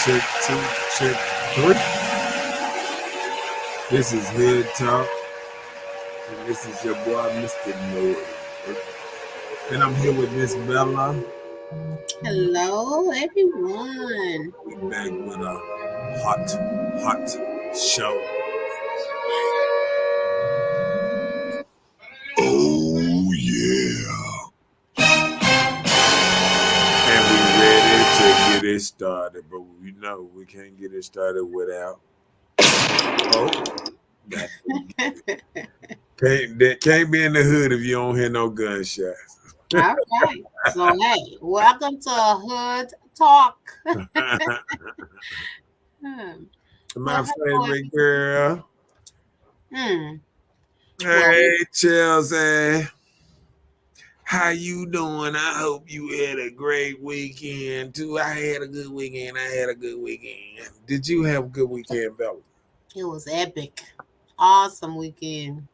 check two, check three. This is Hood Talk, and this is your boy, Mr. Noah. And I'm here with Miss Bella. Hello, everyone. We back with a hot show. Oh yeah. And we ready to get it started, but we know we can't get it started without. Can't be in the hood if you don't hear no gunshots. All right. So, hey, welcome to Hood Talk. My Well, favorite girl. well, Hey Chelsea. How you doing? I hope you had a great weekend too. I had a good weekend. Did you have a good weekend, Bella? it was epic. Awesome weekend.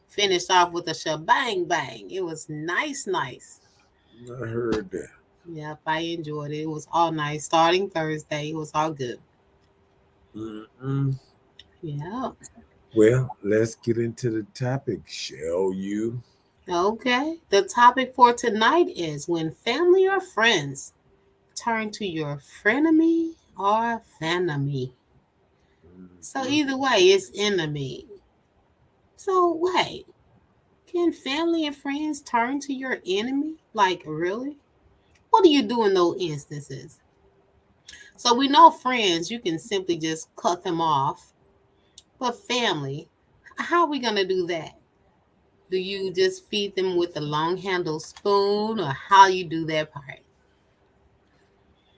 Finished off with a shebang bang. It was nice. I heard that. Yep, I enjoyed it. It was all nice. Starting Thursday, it was all good. Mm-mm. Yeah. Well, let's get into the topic, shall you? Okay. The topic for tonight is when family or friends turn to your frenemy or Famenemy. So either way, it's enemy. So wait, can family and friends turn to your enemy? Like really? What do you do in those instances? So we know friends, you can simply just cut them off. But family, how are we gonna do that? Do you just feed them with a long handled spoon or how you do that part?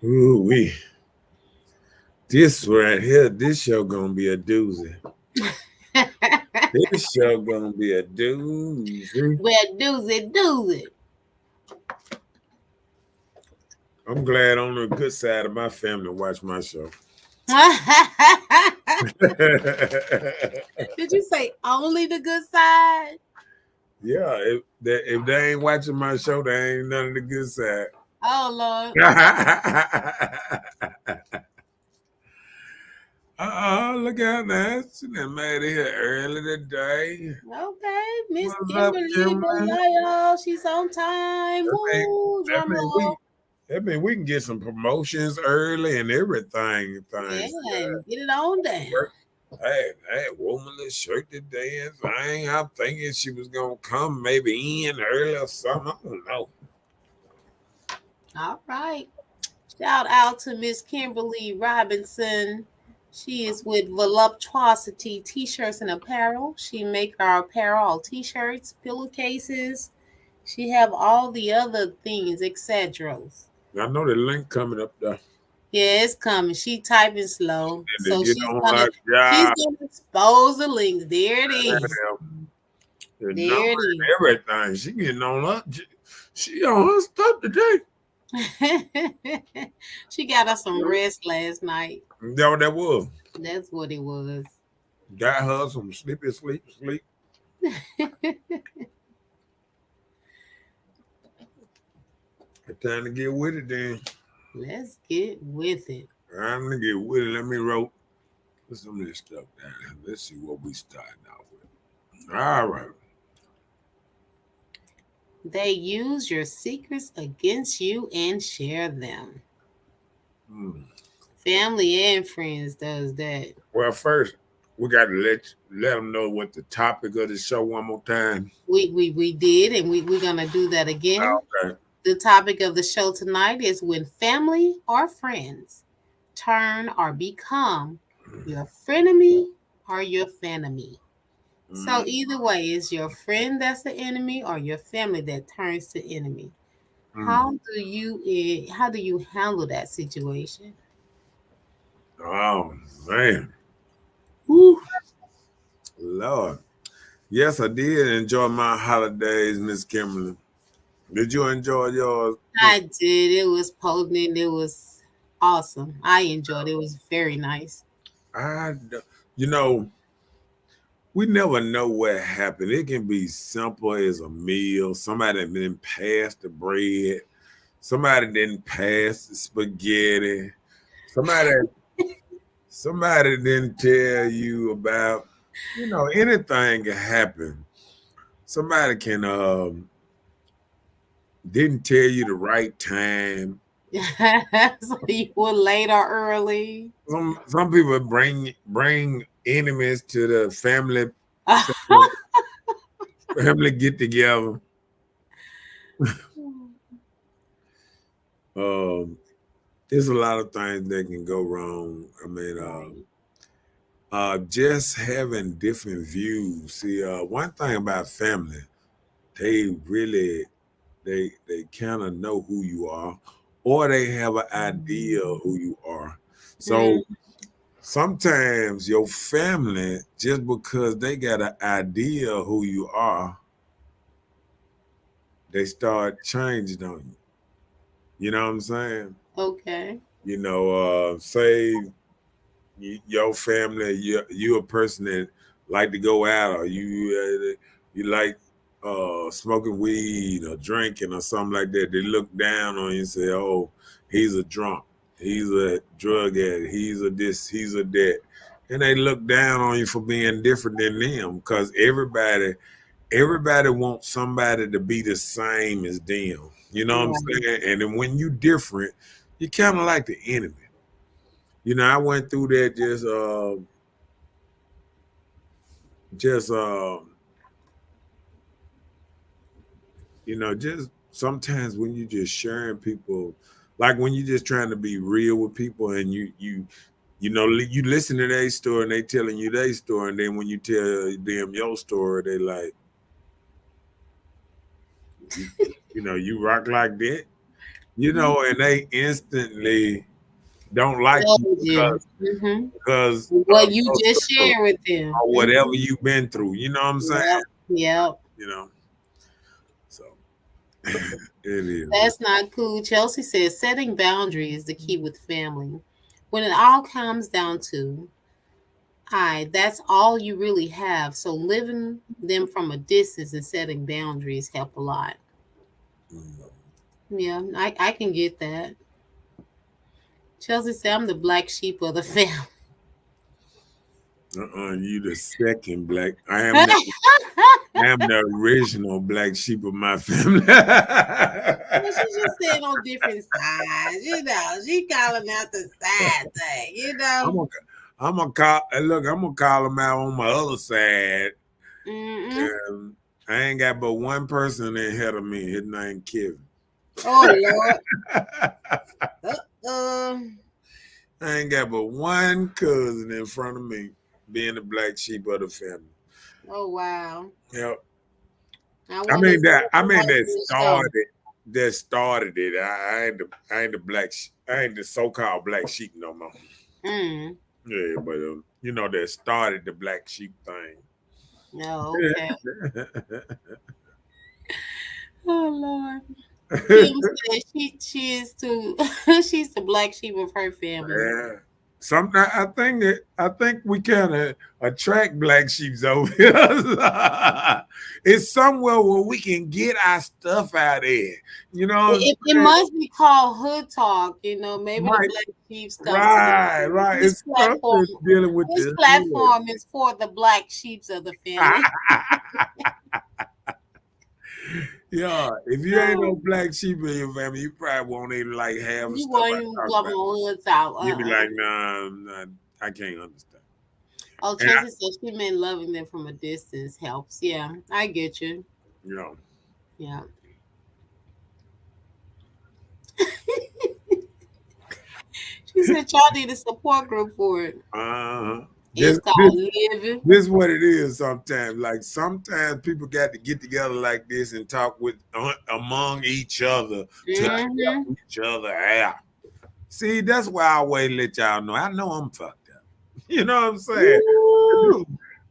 Ooh wee. This right here, this show gonna be a doozy. This show gonna be a doozy. Well, do it. I'm glad on the good side of my family watch my show. Did you say only the good side? Yeah, if they ain't watching my show, they ain't none of the good side. Oh Lord. Look out now. She done made it here early today. Okay, Miss What's up, Kimberly Kimberly? Belayo, she's on time. That mean, Woo, that drum mean we roll. that mean we can get some promotions early and everything. Yeah, Things. and get it on down. I had womanless shirt today and thing. I'm thinking she was gonna come maybe in early or something. I don't know. All right. Shout out to Miss Kimberly Robinson. She is with Voluptuosity T-shirts and apparel. She make our apparel, T-shirts, pillowcases. She have all the other things, etc. I know the link coming up there. Yeah, it's coming. She typing slow, And to so get she's on gonna her she's job, gonna expose the links. There it is. the number There and it everything. She getting on her. She on her stuff today. is. She got us some rest last night. That what that was. That's what it was. Got her some sleep. It's time to get with it then. Let's get with it. I'm gonna get with it. Let me wrote some of this stuff down. Let's see what we starting out with. All right. They use your secrets against you and share them. Hmm. Family and friends does that. Well, first we got to let them know what the topic of the show one more time. We did, and we're gonna do that again. Okay. The topic of the show tonight is when family or friends turn or become your frenemy or your Famenemy. So either way, it's your friend that's the enemy or your family that turns to enemy. How do you handle that situation? Oh man. Woo. Lord. Yes, I did enjoy my holidays, Miss Kimberly. Did you enjoy yours? I did. It was potent. It was awesome. I enjoyed it. It was very nice. I, you know, we never know what happened. It can be simple as a meal. Somebody didn't pass the bread. Somebody didn't pass the spaghetti. somebody somebody didn't tell you about, anything can happen. Somebody can didn't tell you the right time. So you were late or early. Some people bring enemies to the family get together. Um, there's a lot of things that can go wrong. I mean, Right. just having different views. See, one thing about family, they really they kind of know who you are, or they have an idea of who you are. So Mm, sometimes your family, just because they got an idea of who you are, they start changing on you. You know what I'm saying? okay. Say your family, you a person that like to go out, or you like smoking weed or drinking or something like that. They look down on you and say, "Oh, he's a drunk, he's a drug addict, he's a this, he's a that," and they look down on you for being different than them because everybody wants somebody to be the same as them. You know what I'm Right. saying? And then when you different, you kind of like the enemy. I went through that just just sometimes when you just sharing people, like when you just trying to be real with people, and you listen to their story and they telling you their story, and then when you tell them your story, they like, you, you rock like that, and they instantly don't like you Told you. because What of you your just story shared with them. or whatever you've been through. You know what I'm saying? Yep. Yep. You know, so it is. That's not cool. Chelsea says setting boundaries is the key with family. When it all comes down to, that's all you really have. So living them from a distance and setting boundaries help a lot. Mm. Yeah, I can get that. Chelsea said I'm the black sheep of the family. You the second black. I am the original black sheep of my family. Well, she just said on different sides, She calling out the side thing. I'm gonna, I'm gonna call. Look, I'm gonna call them out on my other side. Mm-mm. I ain't got but one person ahead of me. His name Kevin. Oh Lord. I Uh. ain't got but one cousin in front of me, being the black sheep of the family. Oh wow. Yep. I I want to mean see that. I mean somebody that to show. started. That started it. I ain't the I ain't the so-called black sheep no more. Mm. Yeah, but that started the black sheep thing. No, okay. Oh Lord. Kim said she is too. She's the black sheep of her family. Yeah. Sometimes I think we kind of attract black sheeps over here. It's somewhere where we can get our stuff out there. You know what I'm It saying? must be called hood talk. Maybe the Right, black sheeps come right, together. right. It's something dealing with This the hood. platform is for the black sheeps of the family. Yeah, if you ain't no black sheep in your family, you probably won't even like half the You stuff won't I even talk come about. on hood talk. You'd be like, nah, I can't understand. Oh, And Chelsea said she meant loving them from a distance helps. Yeah, I get you. you know, Yeah. She said y'all need a support group for it. uh, It's this this called living. this is what it is. Sometimes, like sometimes people got to get together like this and talk with among each other to Mm-hmm. help each other out. See, that's why I always let y'all know. I know I'm fucked up. You know what I'm saying? Ooh.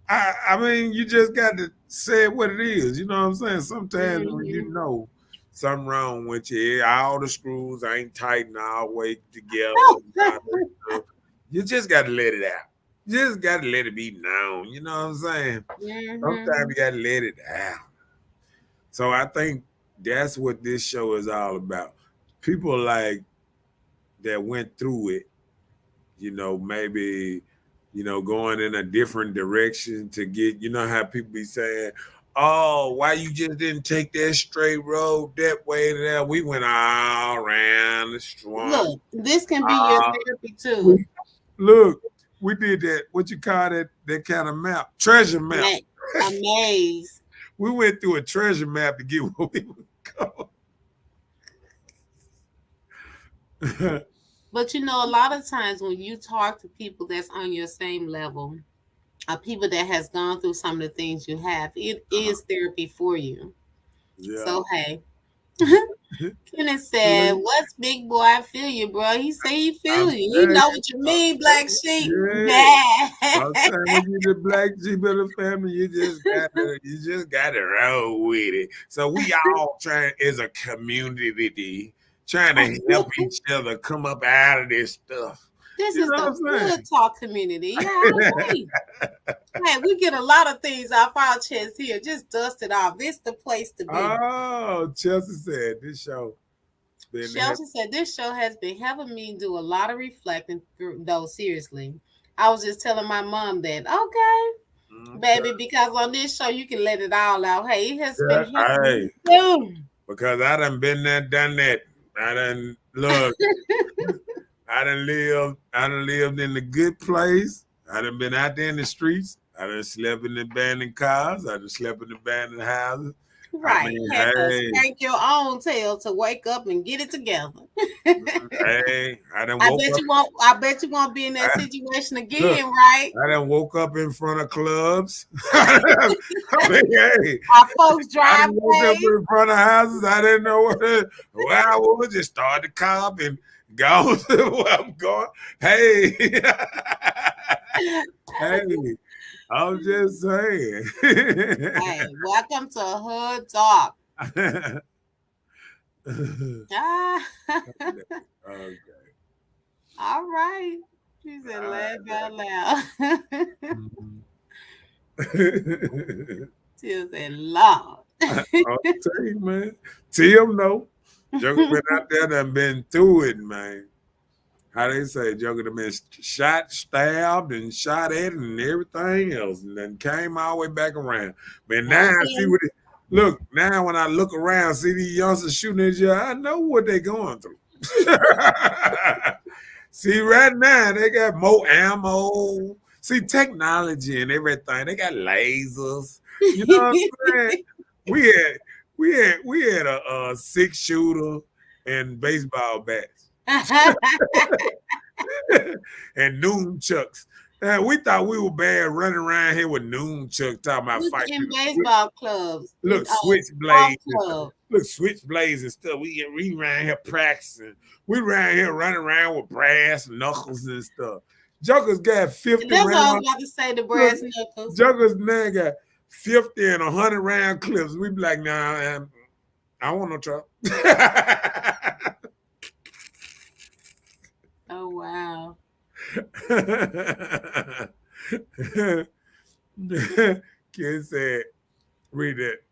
I mean, you just got to say it what it is. You know what I'm saying? Sometimes when you Mm-hmm. know something wrong with you, all the screws ain't tighten all the way together. You just got to let it out. You just got to let it be known. You know what I'm saying? Sometimes Mm-hmm. you got to let it out. So I think that's what this show is all about. People like that went through it maybe, going in a different direction to get, how people be saying, oh, why you just didn't take that straight road that way to there? We went all around the swamp. Look, this can be your Uh, therapy too. we, look, we did that. What you call that kind of map? Treasure map. A maze. We went through a treasure map to get where we would go. But a lot of times when you talk to people that's on your same level, or people that has gone through some of the things you have, it is therapy for you. Yeah. So hey, Kenneth said, "What's big boy? I feel you, bro." He say he feel I'm you. He saying, know what you mean, black sheep. yeah. Yeah. I'm saying when you the black sheep of the family, you just gotta roll with it. So we all trying as a community, trying to help each other come up out of this stuff. This You is know the what I'm good talk community. Yeah, I saying? agree. Hey, we get a lot of things off our chest here. Just dust it off. This the place to be. Oh, Chelsea said this show been Chelsea said this show has been helping me do a lot of reflecting through, though, seriously. I was just telling my mom that, okay, baby, okay. because on this show you can let it all out. Hey, it has been Yeah, helping me hey, too. because I done been there, done that. I done look. I done lived in the good place. I done been out there in the streets. I done slept in abandoned cars. I done slept in abandoned houses. I Right. mean, Had to hey, spank your own tail to wake up and get it together. hey, I done woke up. I bet you won't be in that I, situation look, again, right? I done woke up in front of clubs. I mean, hey, Our folks' I done woke up driveways. in front of houses. I didn't know where I was. Just started the car and go to where I'm going. Hey, hey, I'm just saying. Hey, welcome to Hood Talk. Ah, Okay. all right. She said, All laugh right. out loud. Mhm. She said, Lord. I'll tell you, man. Tim, no. Joker been out there done been through it, man. How they say Joker done been shot, stabbed, and shot at, and everything else, and then came all the way back around. But now I see Okay. what it look. Now when I look around, see these youngsters shooting at you, I know what they going through. See, right now they got more ammo. See, technology and everything. They got lasers. You know what I'm saying? We had we had a 6 shooter and baseball bats and noon chucks. We thought we were bad running around here with noon chucks talking about Look fighting in people. baseball clubs, in Look, golf switchblades and stuff. club. Look, switchblades and stuff. We around here practicing. We around here running around with brass knuckles and stuff. Jokers got 50 That's what I was rounds. about to say, the Look, brass knuckles. Jokers now got 50 and 100 round clips. We be like, nah, I don't want no trouble. Oh, wow. Kid said, read it.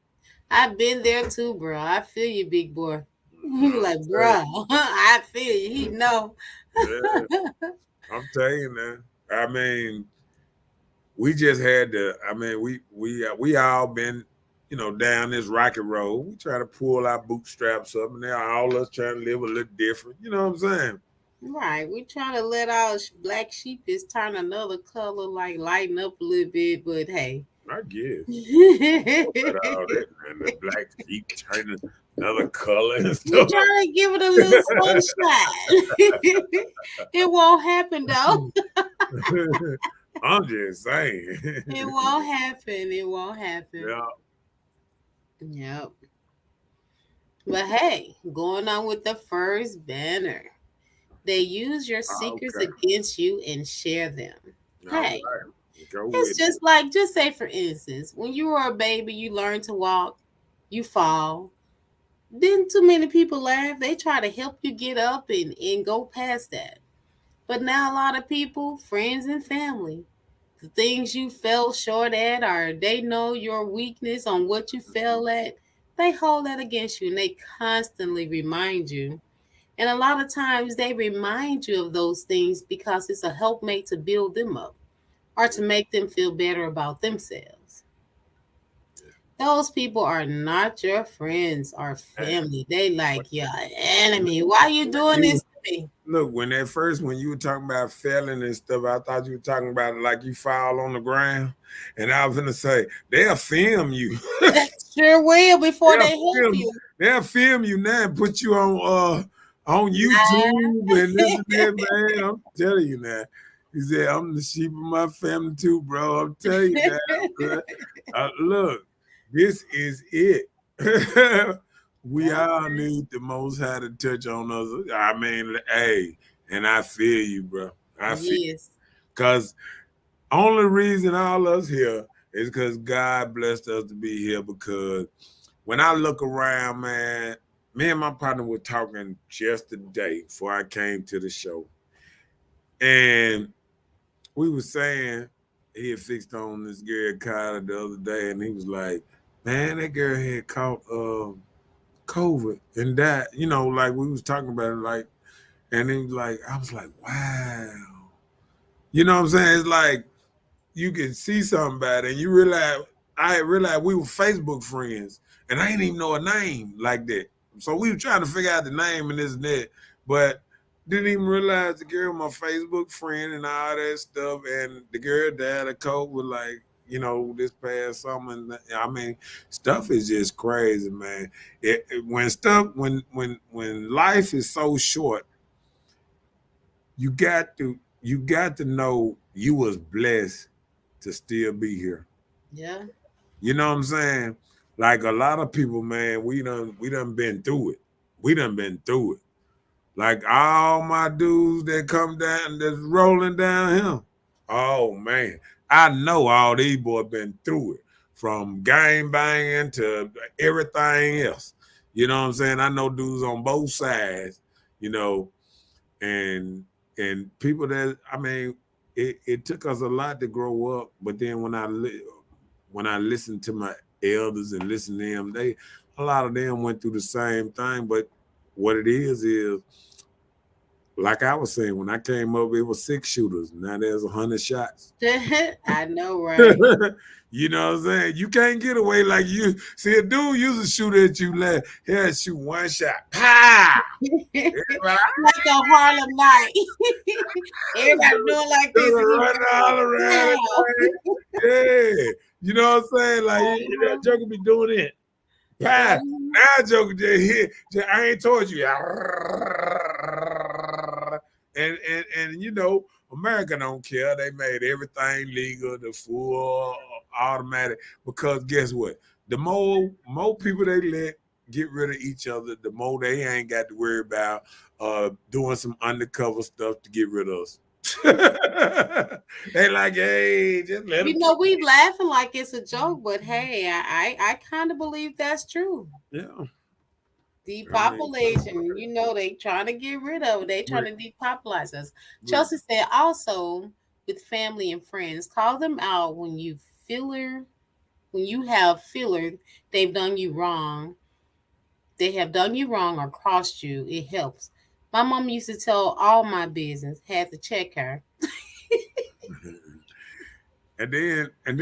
I've been there too, bro. I feel you, big boy. You I'm like, telling bro, I feel you. He know. you. Yeah, I'm telling you now. I mean, we just had to. I mean, we all been, down this rocky road. We try to pull our bootstraps up, and they're all us trying to live a little different. You know what I'm saying? Right. We trying to let our black sheep is turn another color, like lighten up a little bit, but hey. I guess. We About all that, man. The black sheep turning another color and stuff. trying to give it a little sunshine. It won't happen though. I'm just saying. It won't happen. It won't happen. Yeah. Yep. But hey, going on with the first banner. They use your secrets Okay. against you and share them. All Hey, right. Go it's with it. just like, just say for instance, when you were a baby, you learn to walk, you fall. Didn't too many people laugh. They try to help you get up and go past that. But now a lot of people, friends and family, the things you fell short at, or they know your weakness on what you fell at, they hold that against you and they constantly remind you And a lot of times they remind you of those things because it's a helpmate to build them up or to make them feel better about themselves. Those people are not your friends or Hey, family. They like what- your enemy. Why you doing you this to me? look, when you were talking about failing and stuff, I thought you were talking about like you fall on the ground, and I was gonna say they'll film you. They sure will before they'll they help film, you. they'll film you now and put you on YouTube and this and that, man. I'm telling you now. He said, "I'm the sheep of my family too, bro." I'm telling you now. Look, this is it. We Yeah. all need the Most High to touch on us. I mean, hey, and I feel you, bro. I feel Yes. because only reason all us here is because God blessed us to be here. Because when I look around, man, me and my partner were talking just today before I came to the show, and we were saying he had fixed on this girl Kyla the other day, and he was like, "Man, that girl had caught COVID and that, like we was talking about it, like, and he was like, I was like, wow, you know what I'm saying? It's like you can see somebody and you realize I realized we were Facebook friends, and I didn't even know a name like that. So we were trying to figure out the name and this and that, but didn't even realize the girl my Facebook friend and all that stuff. And the girl died of COVID, like, this past summer. And I mean, stuff is just crazy, man. When life is so short, you got to know you was blessed to still be here. Yeah. You know what I'm saying? Like a lot of people, man, we done been through it. We done been through it. Like all my dudes that come down that's rolling down here. Oh man. I know all these boys been through it. From gang banging to everything else. You know what I'm saying? I know dudes on both sides, you know, and people that I mean, it took us a lot to grow up. But then when I listen to my elders and listen to them, a lot of them went through the same thing. But what it is like I was saying, when I came up, it was 6 shooters. Now there's 100 shots. I know, right? You know what I'm saying? You can't get away like you see a dude used to shoot at you, like he'll shoot one shot. Pow! Everybody, Like a Harlem night. Everybody doing like just this, and he running all around wow. it. Yeah. You know what I'm saying? Like that joker be doing it. Pow! Now joker just hit. I ain't told you. And America don't care. They made everything legal, the full automatic. Because guess what? The more people they let get rid of each other, the more they ain't got to worry about doing some undercover stuff to get rid of us. They like, hey, just let them. We laughing like it's a joke, but hey, I kind of believe that's true. Yeah, I mean, Depopulation, they trying to get rid of it. They trying but, to depopulize us. but, Chelsea said also with family and friends, call them out when you have filler, they've done you wrong. They have done you wrong or crossed you. It helps. My mom used to tell all my business, had to check her. and then I'm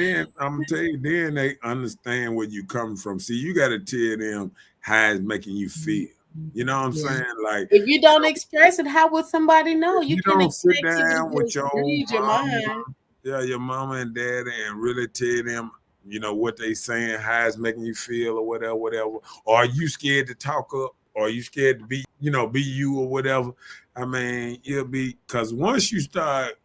gonna tell you, then they understand where you come from. See, you got to tell them how it's making you feel. You know what I'm Yeah. saying? Like, If you don't express it, how would somebody know? if You you can't don't sit expect people down to with just your read your mama, mind. yeah, your mama and daddy, and really tell them, what they saying, how it's making you feel, or whatever, whatever. Or are you scared to talk up? Or are you scared to be you or whatever? I mean, it'll be because once you start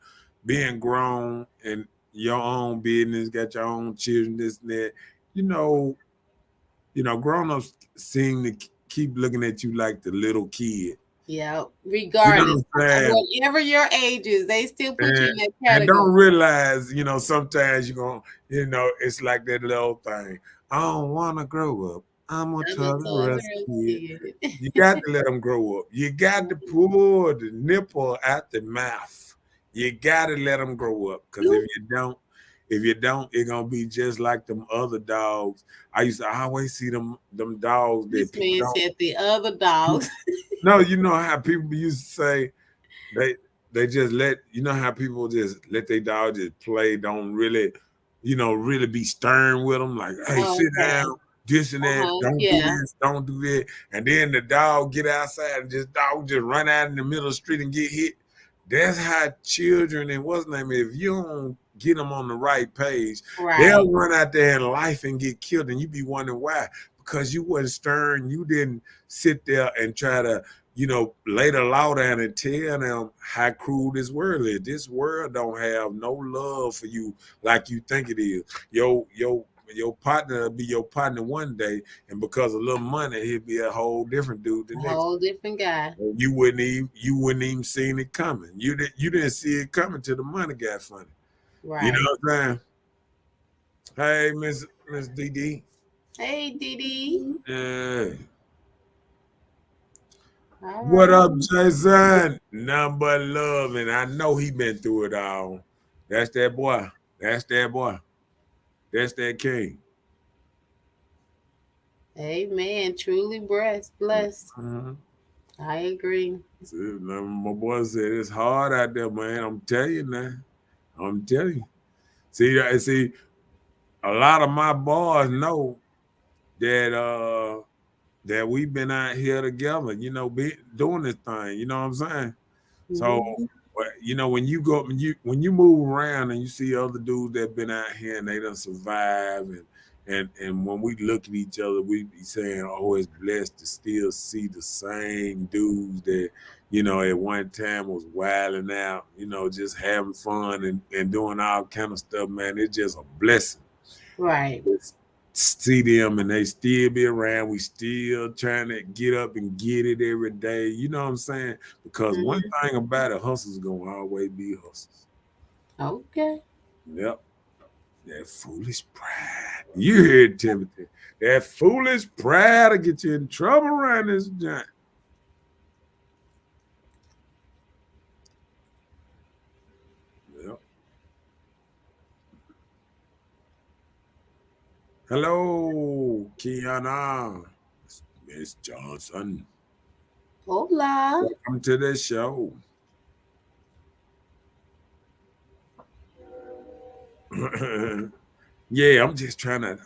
being grown and your own business, got your own children, this and that, you know, grown ups seem to keep looking at you like the little kid. Yeah, You know regardless, what I'm saying? whatever your age is, they still put you and in that and don't category. realize, sometimes you're gonna, it's like that little thing. I don't wanna grow up. I'm a I'm a tolerant tolerant kid. kid. You got to let them grow up. You got to pull the nipple out the mouth. You got to let them grow up. Because if you don't, it's gonna be just like them other dogs. I used to always see them dogs that This people man don't said the other dogs. No, you know how people used to say they they just let you know how people just let their dog just play, don't really, really be stern with them, like, hey, sit Okay. down, this and that, Uh-huh. don't do Yeah. this, don't do that, and then the dog get outside and just dog just run out in the middle of the street and get hit. That's how children and what's name, if you don't get them on the right page, they'll Right. run out there in life and get killed, and you be wondering why, because you wasn't stern, you didn't sit there and try to lay the law down and tell them how cruel this world is. This world don't have no love for you like you think it is. Your partner will be your partner one day, and because of little money, he'll be a whole different dude the A next. whole different guy. You wouldn't even seen it coming. You didn't see it coming till the money got funny. You know Right. what I'm saying? Hey, Miss DD. Hey, Didi. Yeah. All What right. up, Jason? Nothing but love, and I know he been through it all. That's that boy. That's that boy. That's that king. Amen. Truly blessed. Blessed. Uh-huh. I agree. See, my boy said it's hard out there, man. I'm telling you now. I'm telling you. See, a lot of my boys know that that we've been out here together, doing this thing. You know what I'm saying? So, Hmm. when you go when you move around and you see other dudes that been out here and they done survive, and when we look at each other, we be saying, "Oh, it's blessed to still see the same dudes that at one time was wilding out, just having fun and doing all kind of stuff." Man, it's just a blessing Right. see them and they still be around. We still trying to get up and get it every day. You know what I'm saying? Because one Hmm. thing about it, hustles gonna always be hustles. Okay. Yep. That foolish pride. You hear it, Timothy. That foolish pride will get you in trouble around this giant. Yep. Hello, Kiana. Miss Johnson. Hola. Welcome to the show. Yeah, I'm just trying to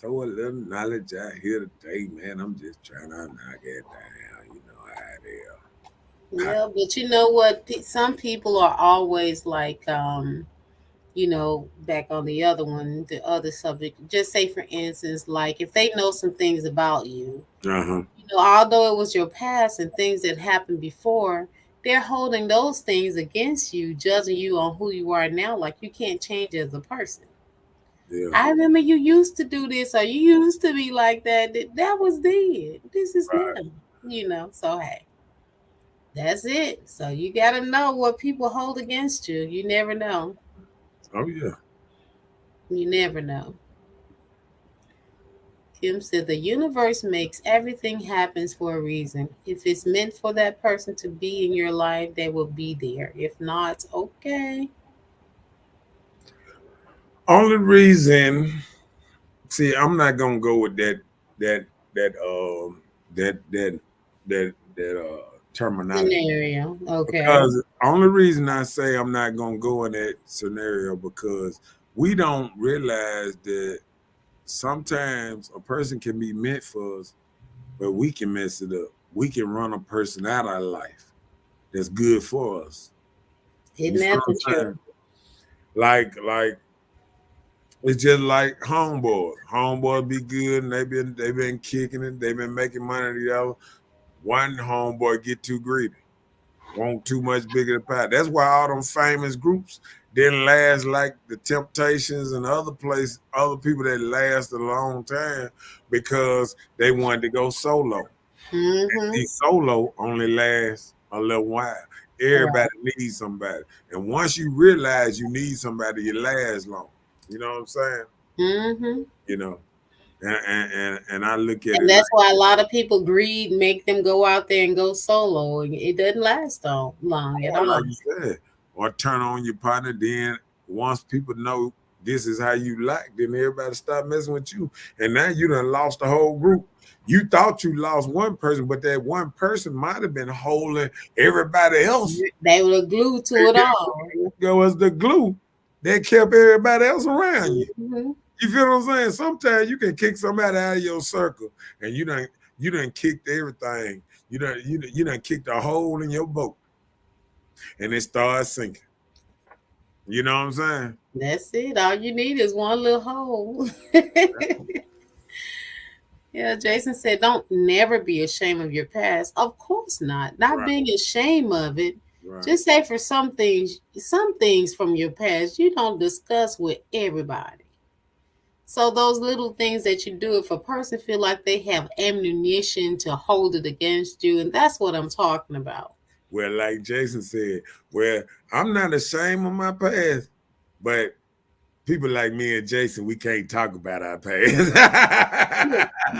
throw a little knowledge out here today, man. I'm just trying to knock it down. You know how it Yeah, but you know what? Some people are always like, back on the other one, the other subject. Just say, for instance, like if they know some things about you, is. Uh-huh. although it was your past and things that happened before, they're holding those things against you, judging you on who you are now. Like you can't change as a person. Yeah. I remember you used to do this, or you used to be like that. That was then. This is Right. now. So hey, that's it. So you got to know what people hold against you. You never know. Oh yeah. You never know. Kim said the universe makes everything happens for a reason. If it's meant for that person to be in your life, they will be there. If not, okay. Only reason, see, I'm not gonna go with that that that that terminology, Scenario. Okay. because only reason I say I'm not gonna go in that scenario because we don't realize that sometimes a person can be meant for us, but we can mess it up. We can run a person out of our life that's good for us. You Isn't see that what the I'm truth? saying? Like it's just like homeboys. Homeboys be good and they been kicking it. They've been making money together. One homeboy get too greedy, want too much bigger the pie. That's why all them famous groups didn't last like the Temptations and other people that last a long time because they wanted to go solo. Mm-hmm. See, solo only lasts a little while. Everybody Right. needs somebody. And once you realize you need somebody, you last long. You know what I'm saying? Mm-hmm. You know. And I look at And it that's like, why a lot of people greed make them go out there and go solo. And it doesn't last long at or all. like you said, or turn on your partner. Then once people know this is how you like, then everybody stop messing with you. And now you done lost the whole group. You thought you lost one person, but that one person might have been holding everybody else. They were glued to it all. It was the glue that kept everybody else around you. Mm-hmm. You feel what I'm saying? Sometimes you can kick somebody out of your circle, and you done kicked everything. You done kicked a hole in your boat, and it starts sinking. You know what I'm saying? That's it. All you need is one little hole. Yeah, Jason said, don't never be ashamed of your past. Of course not. Not Right, being ashamed of it. right. Just say for some things from your past, you don't discuss with everybody. So those little things that you do, if a person feel like they have ammunition to hold it against you, and that's what I'm talking about. Well, like Jason said, well, I'm not ashamed of my past, but people like me and Jason, we can't talk about our Look, past.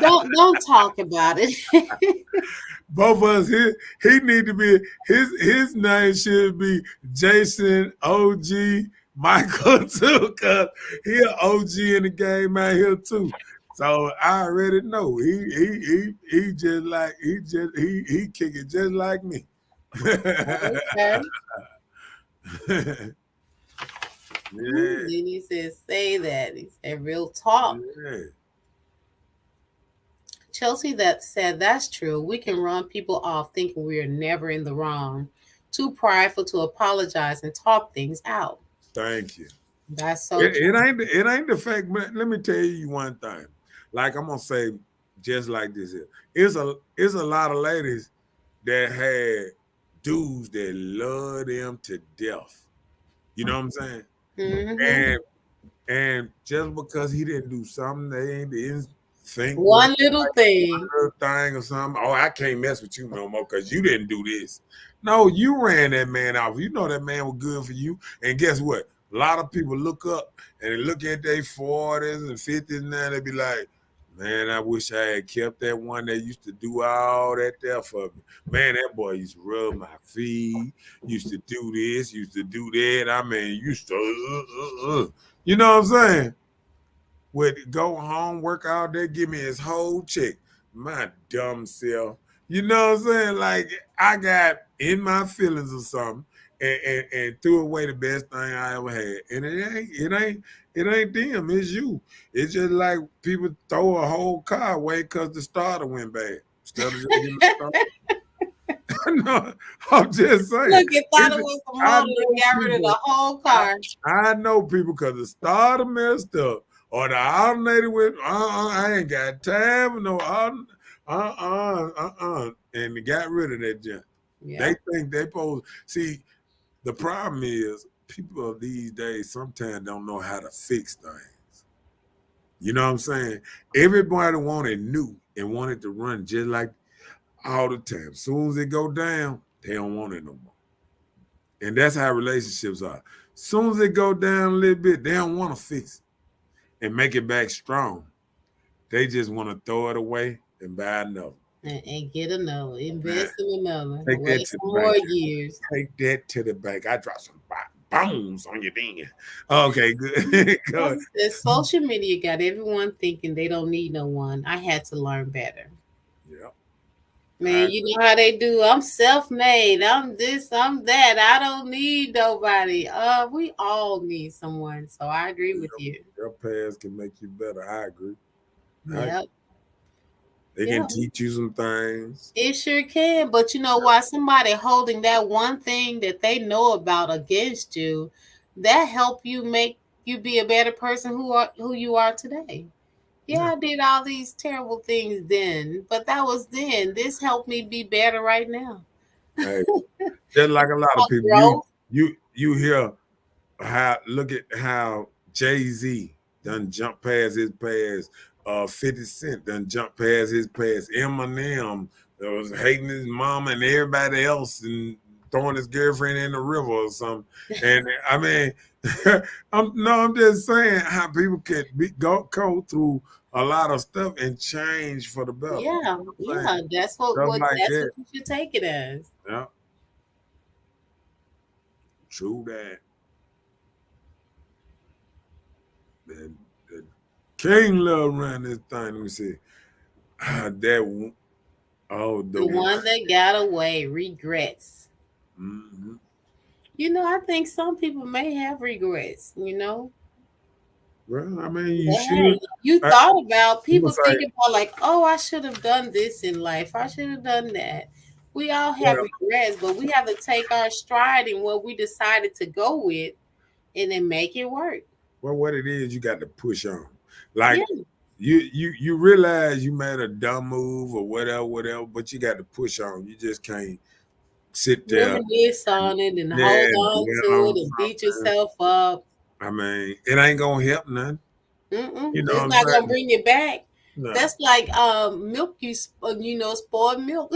don't talk about it. Both of us, he need to be his name should be Jason OG Michael too, cause he an OG in the game out here too. So I already know he just like he kick it just like me. Okay. Yeah, Then he said, say that. He said, real talk. yeah. Chelsea that said that's true. We can run people off thinking we are never in the wrong. Too prideful to apologize and talk things out. Thank you. That's so It true. ain't the fact, but let me tell you one thing. Like I'm gonna say, just like this here, it's a lot of ladies that had dudes that love them to death. You know what I'm saying? Hmm. And just because he didn't do something, didn't think what One little thing. little thing or something. Oh, I can't mess with you no more because you didn't do this. No, you ran that man off. You know that man was good for you. And guess what? A lot of people look up and they look at their 40s and 50s now, they be like, man, I wish I had kept that one that used to do all that there for me. Man, that boy used to rub my feet, used to do this, used to do that. I mean, used to, you know what I'm saying? Would go home, work all day, give me his whole check. My dumb self. You know what I'm saying? Like I got in my feelings or something and threw away the best thing I ever had. And it ain't them, it's you. It's just like people throw a whole car away because the starter went bad. Instead of just getting the starter. No, I'm just saying. Look, it thought it was the I motor and know got rid of people. the whole I, car. I know people because the starter messed up or the alternator went, I ain't got time for no and they got rid of that junk. Yeah. They think they supposed, see, the problem is people of these days sometimes don't know how to fix things. You know what I'm saying? Everybody wanted new and wanted to run just like all the time. As soon as it go down, they don't want it no more. And that's how relationships are. As soon as it go down a little bit, they don't want to fix it and make it back strong. They just want to throw it away and buy another. And get another. Man, Invest in another. take that Wait to the some bank. more years. Take that to the bank. I drop some bones on your thing. Okay, good. Good. The social media got everyone thinking they don't need no one. I had to learn better. Yeah. Man, you know how they do. I'm self-made. I'm this, I'm that. I don't need nobody. We all need someone. So I agree with you. Your past can make you better. I agree. Yep. They can Yep. teach you some things. It sure can. But you know why? Somebody holding that one thing that they know about against you, that help you make you be a better person who you are today. Yeah, Yeah. I did all these terrible things then, but that was then. This helped me be better right now. Hey, just like a lot of people, Growth. you hear how look at how Jay-Z done jump past his past. 50 Cent done jump past his past. Eminem was hating his mama and everybody else and throwing his girlfriend in the river or something. And I mean, I'm just saying how people can go through a lot of stuff and change for the better. You Yeah, know what I'm saying? yeah. That's what Stuff like that's that. what you should take it as. Yeah, true that. that king love around this thing. Let me see. That oh the The one. one that got away, regrets. Mm-hmm. I think some people may have regrets. Well, I mean, you But should. hey, you I, thought about I'm gonna people say, thinking about like, oh, I should have done this in life. I should have done that. We all have well, regrets, but we have to take our stride in what we decided to go with and then make it work. what it is, you got to push on. Yeah, Like you realize you made a dumb move or whatever, whatever, but you got to push on. You just can't sit there reminisce and on it and yeah, hold and on dwell to on it and beat something. yourself up. I mean, it ain't gonna help none. Mm-mm. You know what It's I'm not gonna saying? bring it back. No, That's like milk. Spoiled milk.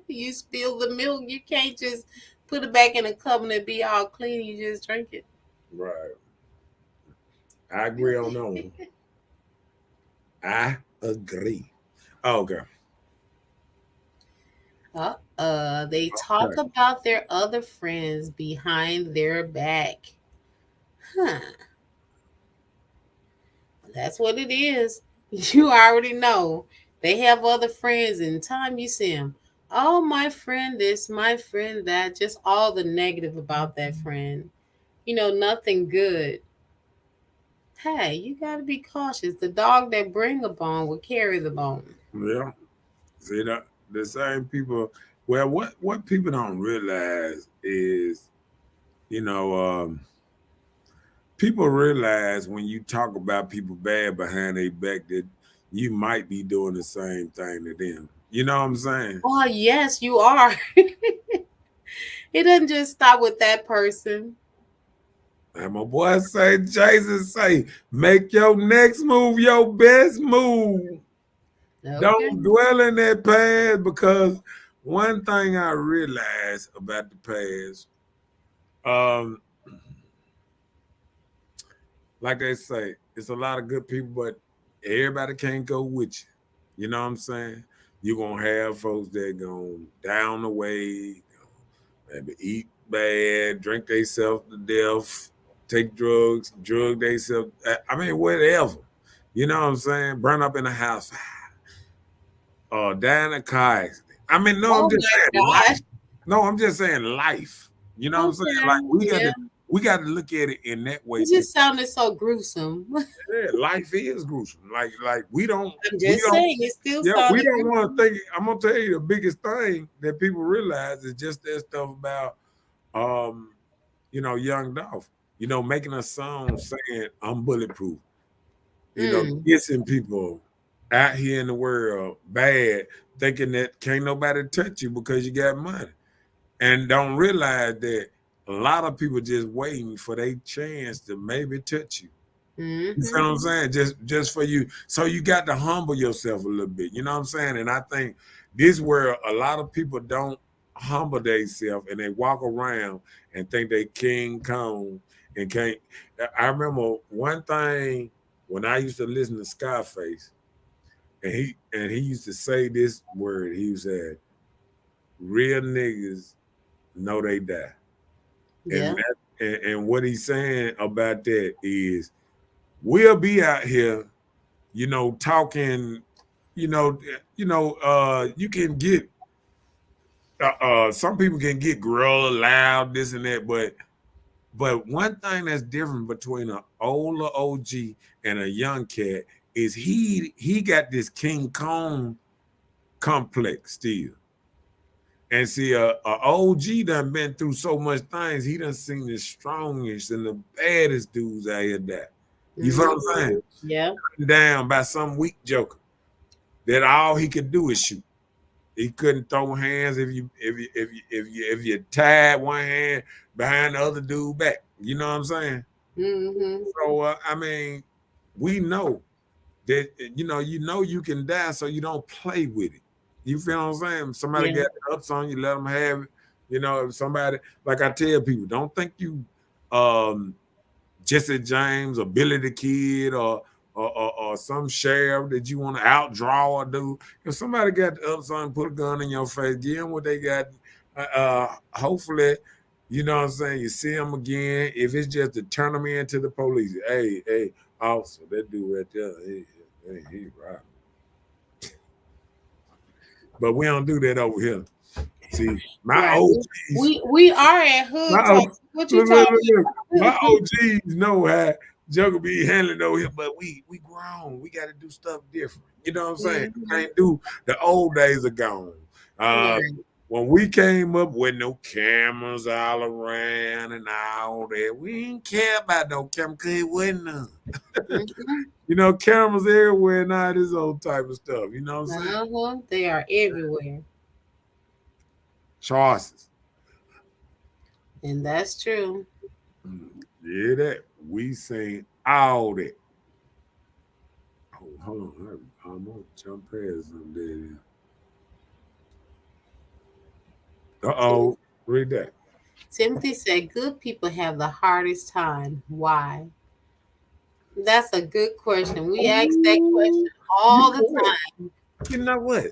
You spill the milk. You can't just put it back in a cup and it be all clean. You just drink it. right. I agree on that one. I agree. Okay. They talk Okay. about their other friends behind their back. Huh. That's what it is. You already know. They have other friends, and time you see them. Oh, my friend this, my friend that. Just all the negative about that friend. Nothing good. Hey, you got to be cautious. The dog that bring a bone will carry the bone. Yeah. See that the same people. Well, what people don't realize is, you know, people realize when you talk about people bad behind their back that you might be doing the same thing to them. You know what I'm saying? Oh, yes, you are. It doesn't just stop with that person. And my boy say, Jason say, make your next move your best move. Okay. Don't dwell in that past because one thing I realized about the past, um, like they say, it's a lot of good people, but everybody can't go with you. You know what I'm saying? You're gonna have folks that gonna down the way, maybe eat bad, drink themselves to death, take drugs, drug themselves. I mean, whatever. You know what I'm saying? Burn up in a house, or die in a car accident. I mean, no, I'm Oh just my saying gosh. life. No, I'm just saying life. You know what I'm saying? Like Okay. we got Yeah. to we got to look at it in that way It too. just sounded so gruesome. Yeah, life is gruesome. Like I'm we just don't saying, it still yeah, we sounded don't want to gruesome. think. I'm gonna tell you the biggest thing that people realize is just that stuff about um, young Dolph, making a song saying I'm bulletproof, Mm. kissing people out here in the world bad, thinking that can't nobody touch you because you got money. And don't realize that a lot of people just waiting for their chance to maybe touch you. You see Mm-hmm. what I'm saying? Just for you. So you got to humble yourself a little bit. You know what I'm saying? And I think this where a lot of people don't humble themselves and they walk around and think they King Kong and can't. I remember one thing when I used to listen to Scarface, and he used to say this word. He said, "Real niggas know they die." And Yeah. and what he's saying about that is we'll be out here, talking, you can get some people can get gorilla loud, this and that, but one thing that's different between an older OG and a young cat is he got this King Kong complex still. And see, a OG done been through so much things. He done seen the strongest and the baddest dudes out here that. You feel what I'm Mm-hmm. saying? Yeah. Down by some weak joker that all he could do is shoot. He couldn't throw hands if you tied one hand behind the other dude back. You know what I'm saying? Mm-hmm. So I mean, we know that you can die, so you don't play with it. You feel what I'm saying? If somebody Yeah. got the ups on you, let them have it. If somebody, like I tell people, don't think you um Jesse James or Billy the Kid or some sheriff that you want to outdraw or do. If somebody got the ups on, put a gun in your face, give them what they got. Hopefully, you know what I'm saying. You see them again. If it's just to turn them into the police, hey, Also, that dude right there, he right. But we don't do that over here. See, my Right. OGs, We are at hood my talk. O- What you look, look, talking look, look. My about? OGs know how Joker be handling over here, but we grown. We got to do stuff different. You know what I'm saying? We Mhm. can't do the old days are gone. Uh, Right. when we came up with no cameras all around and all that, we didn't care about no camera because it wasn't none. Mhm. You know, cameras everywhere now, this old type of stuff. You know what I'm saying? They are everywhere, Choices. and that's true. Yeah, that. We seen all that. Oh, hold on. I'm going to jump past something there. Uh-oh. Read that. Timothy said, "Good people have the hardest time. Why?" That's a good question. We ask that Ooh, question you all know the what? time. You know what?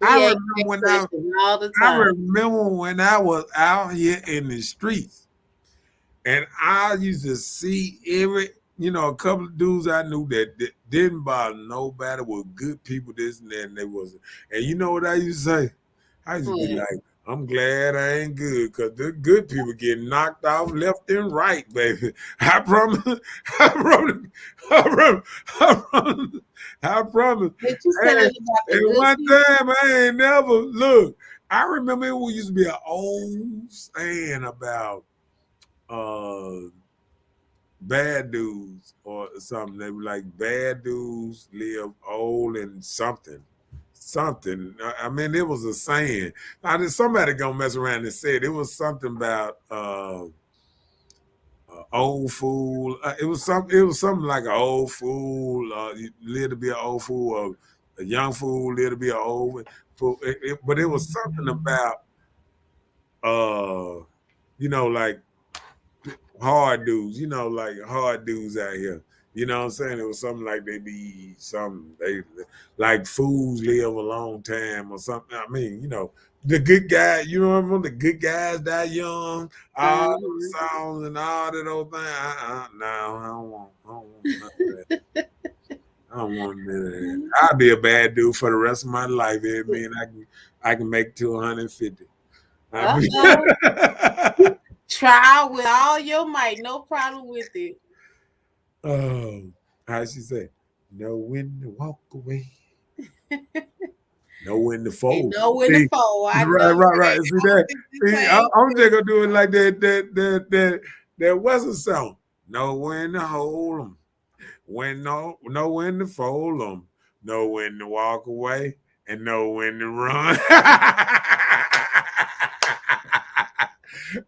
I We ask remember that when question all the I time. remember when I was out here in the streets and I used to see a couple of dudes I knew that didn't bother nobody, were good people, this and that, and they wasn't. And you know what I used to say? I used to be What? like, I'm glad I ain't good because the good people get knocked off left and right, baby. I promise. I promise. I promise. I promise. I promise. Did you say Hey, that about the and good one people? time I ain't never look. I remember it used to be an old saying about uh bad dudes or something. They were like bad dudes live old and something. Something. I mean, it was a saying. Now, there's somebody gonna mess around and say it. It was something about old fool. It was something. It was something like an old fool. You live to be an old fool, or a young fool live to be an old fool. But it was something about uh, like hard dudes, like hard dudes out here. You know what I'm saying? It was something like they be something they like fools live a long time or something. I mean, the good guy, remember the good guys die young, all those Mhm. songs and all that old thing. No, I don't want none of that. I don't want none of that. I'll be a bad dude for the rest of my life. It mean I can make 250. I be Uh-oh. Try with all your might. No problem with it. Oh, how she say? Know when to walk away, know when to And fold. know when to See, fold. I know right, you right, right. ain't See I was that? thinking the See, same I'm just thing. gonna do it like that Western song. Know when to hold 'em, know when to fold 'em, know when to walk away, and know when to run.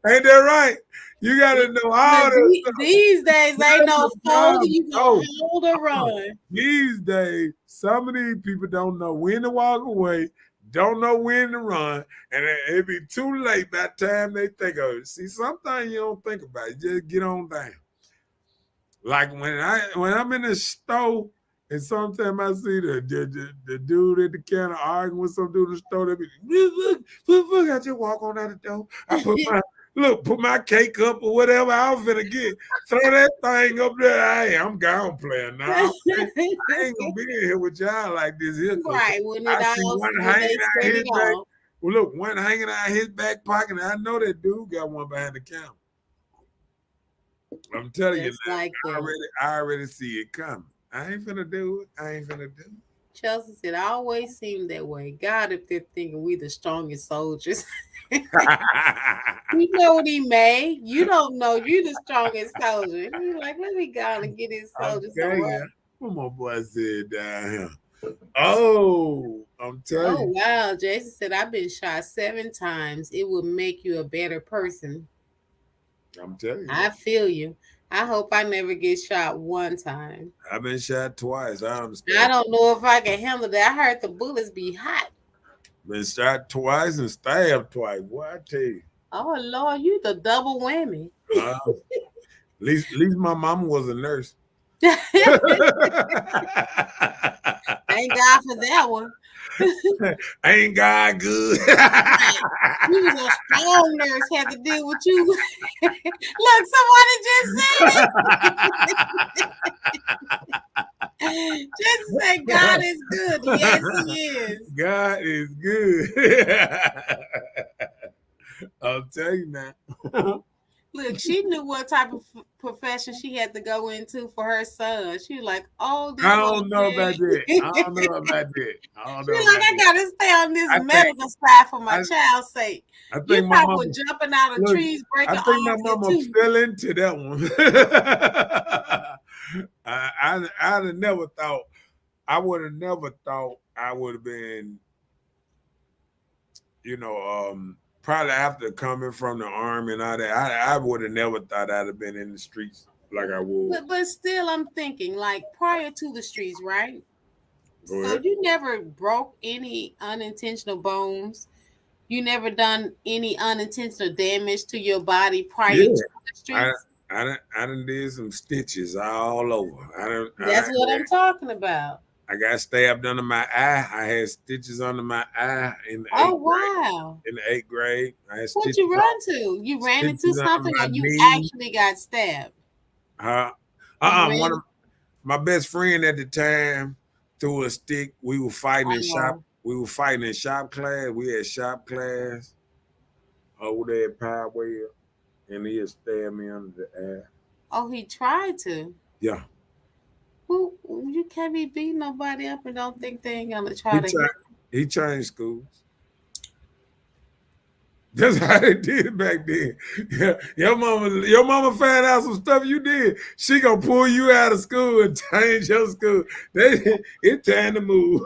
Ain't that right? You gotta know But all that stuff. these days ain't That's no the folding. problem. You gonna No, hold or run. these days, some of these people don't know when to walk away, don't know when to run, and it be too late by the time they think of it. See, sometimes you don't think about it. Just get on down. Like when I'm in the store and sometimes I see the dude at the counter arguing with some dude in the store, they be look, I just walk on out the door. I put my cake up or whatever I was finna get. Throw that thing up there. Hey, I'm gone playing now. I ain't gonna be in here with y'all like this here, cause Right, I see one when hanging they out set his it back. off. Well, look, one hanging out his back pocket. And I know that dude got one behind the counter. I'm telling you Just like now, that. I already see it coming. I ain't finna do it. I ain't finna do Chelsea said, I always seem that way. God, if they're thinking we the strongest soldiers. it. You know what he made. You don't know you the strongest soldier. He's like, let me go and get his I'm soldiers some telling work. you. What my boy said down here. Oh, I'm telling Oh you. wow. Jason said, I've been shot 7 times. It will make you a better person. I'm telling you. I feel you. I hope I never get shot one time. I've been shot twice. I I understand. don't know if I can handle that. I heard the bullets be hot. Been shot twice and stabbed twice. Boy, I tell you. Oh Lord, you the double whammy. At least my mama was a nurse. That's Thank God for that one. Ain't God good? Right. You was a strong nurse, had to deal with you. Look, somebody just said it. Just say God is good. Yes, He is. God is good. I'll tell you now. Look, she knew what type of profession she had to go into for her son. She was like, "Oh, I this little don't know about thing." that. I don't know She about that. I don't know like, about "I that. gotta stay on this I think medical side for my I child's sake." I You think my probably were mama jumping out of look. trees, I breaking think my arms and mama too. fell into that one. I'd have never thought. I would have never thought I would have been. You know, probably after coming from the army and all that, I would have never thought I'd have been in the streets like I was. But still, I'm thinking like prior to the streets, right? Go So ahead. you never broke any unintentional bones. You never done any unintentional damage to your body prior Yeah, to the I streets. I done did some stitches all over. That's what I'm talking about. I got stabbed under my eye. I had stitches under my eye in the Oh eighth grade. wow. In the eighth grade, I had What you run to? You ran into stitches under something or my you knee. actually got stabbed? Uh, You one ran of my best friend at the time threw a stick. We were fighting in shop. oh We were fighting in shop class. We had shop class over there at Powell, and he had stabbed me under the eye. oh he tried to. Yeah, Who you can't be beating nobody up and don't think they ain't gonna try he to tried. hit. He changed schools. That's how they did it back then. Yeah, your mama found out some stuff you did. She gonna pull you out of school and change your school. It's time to move.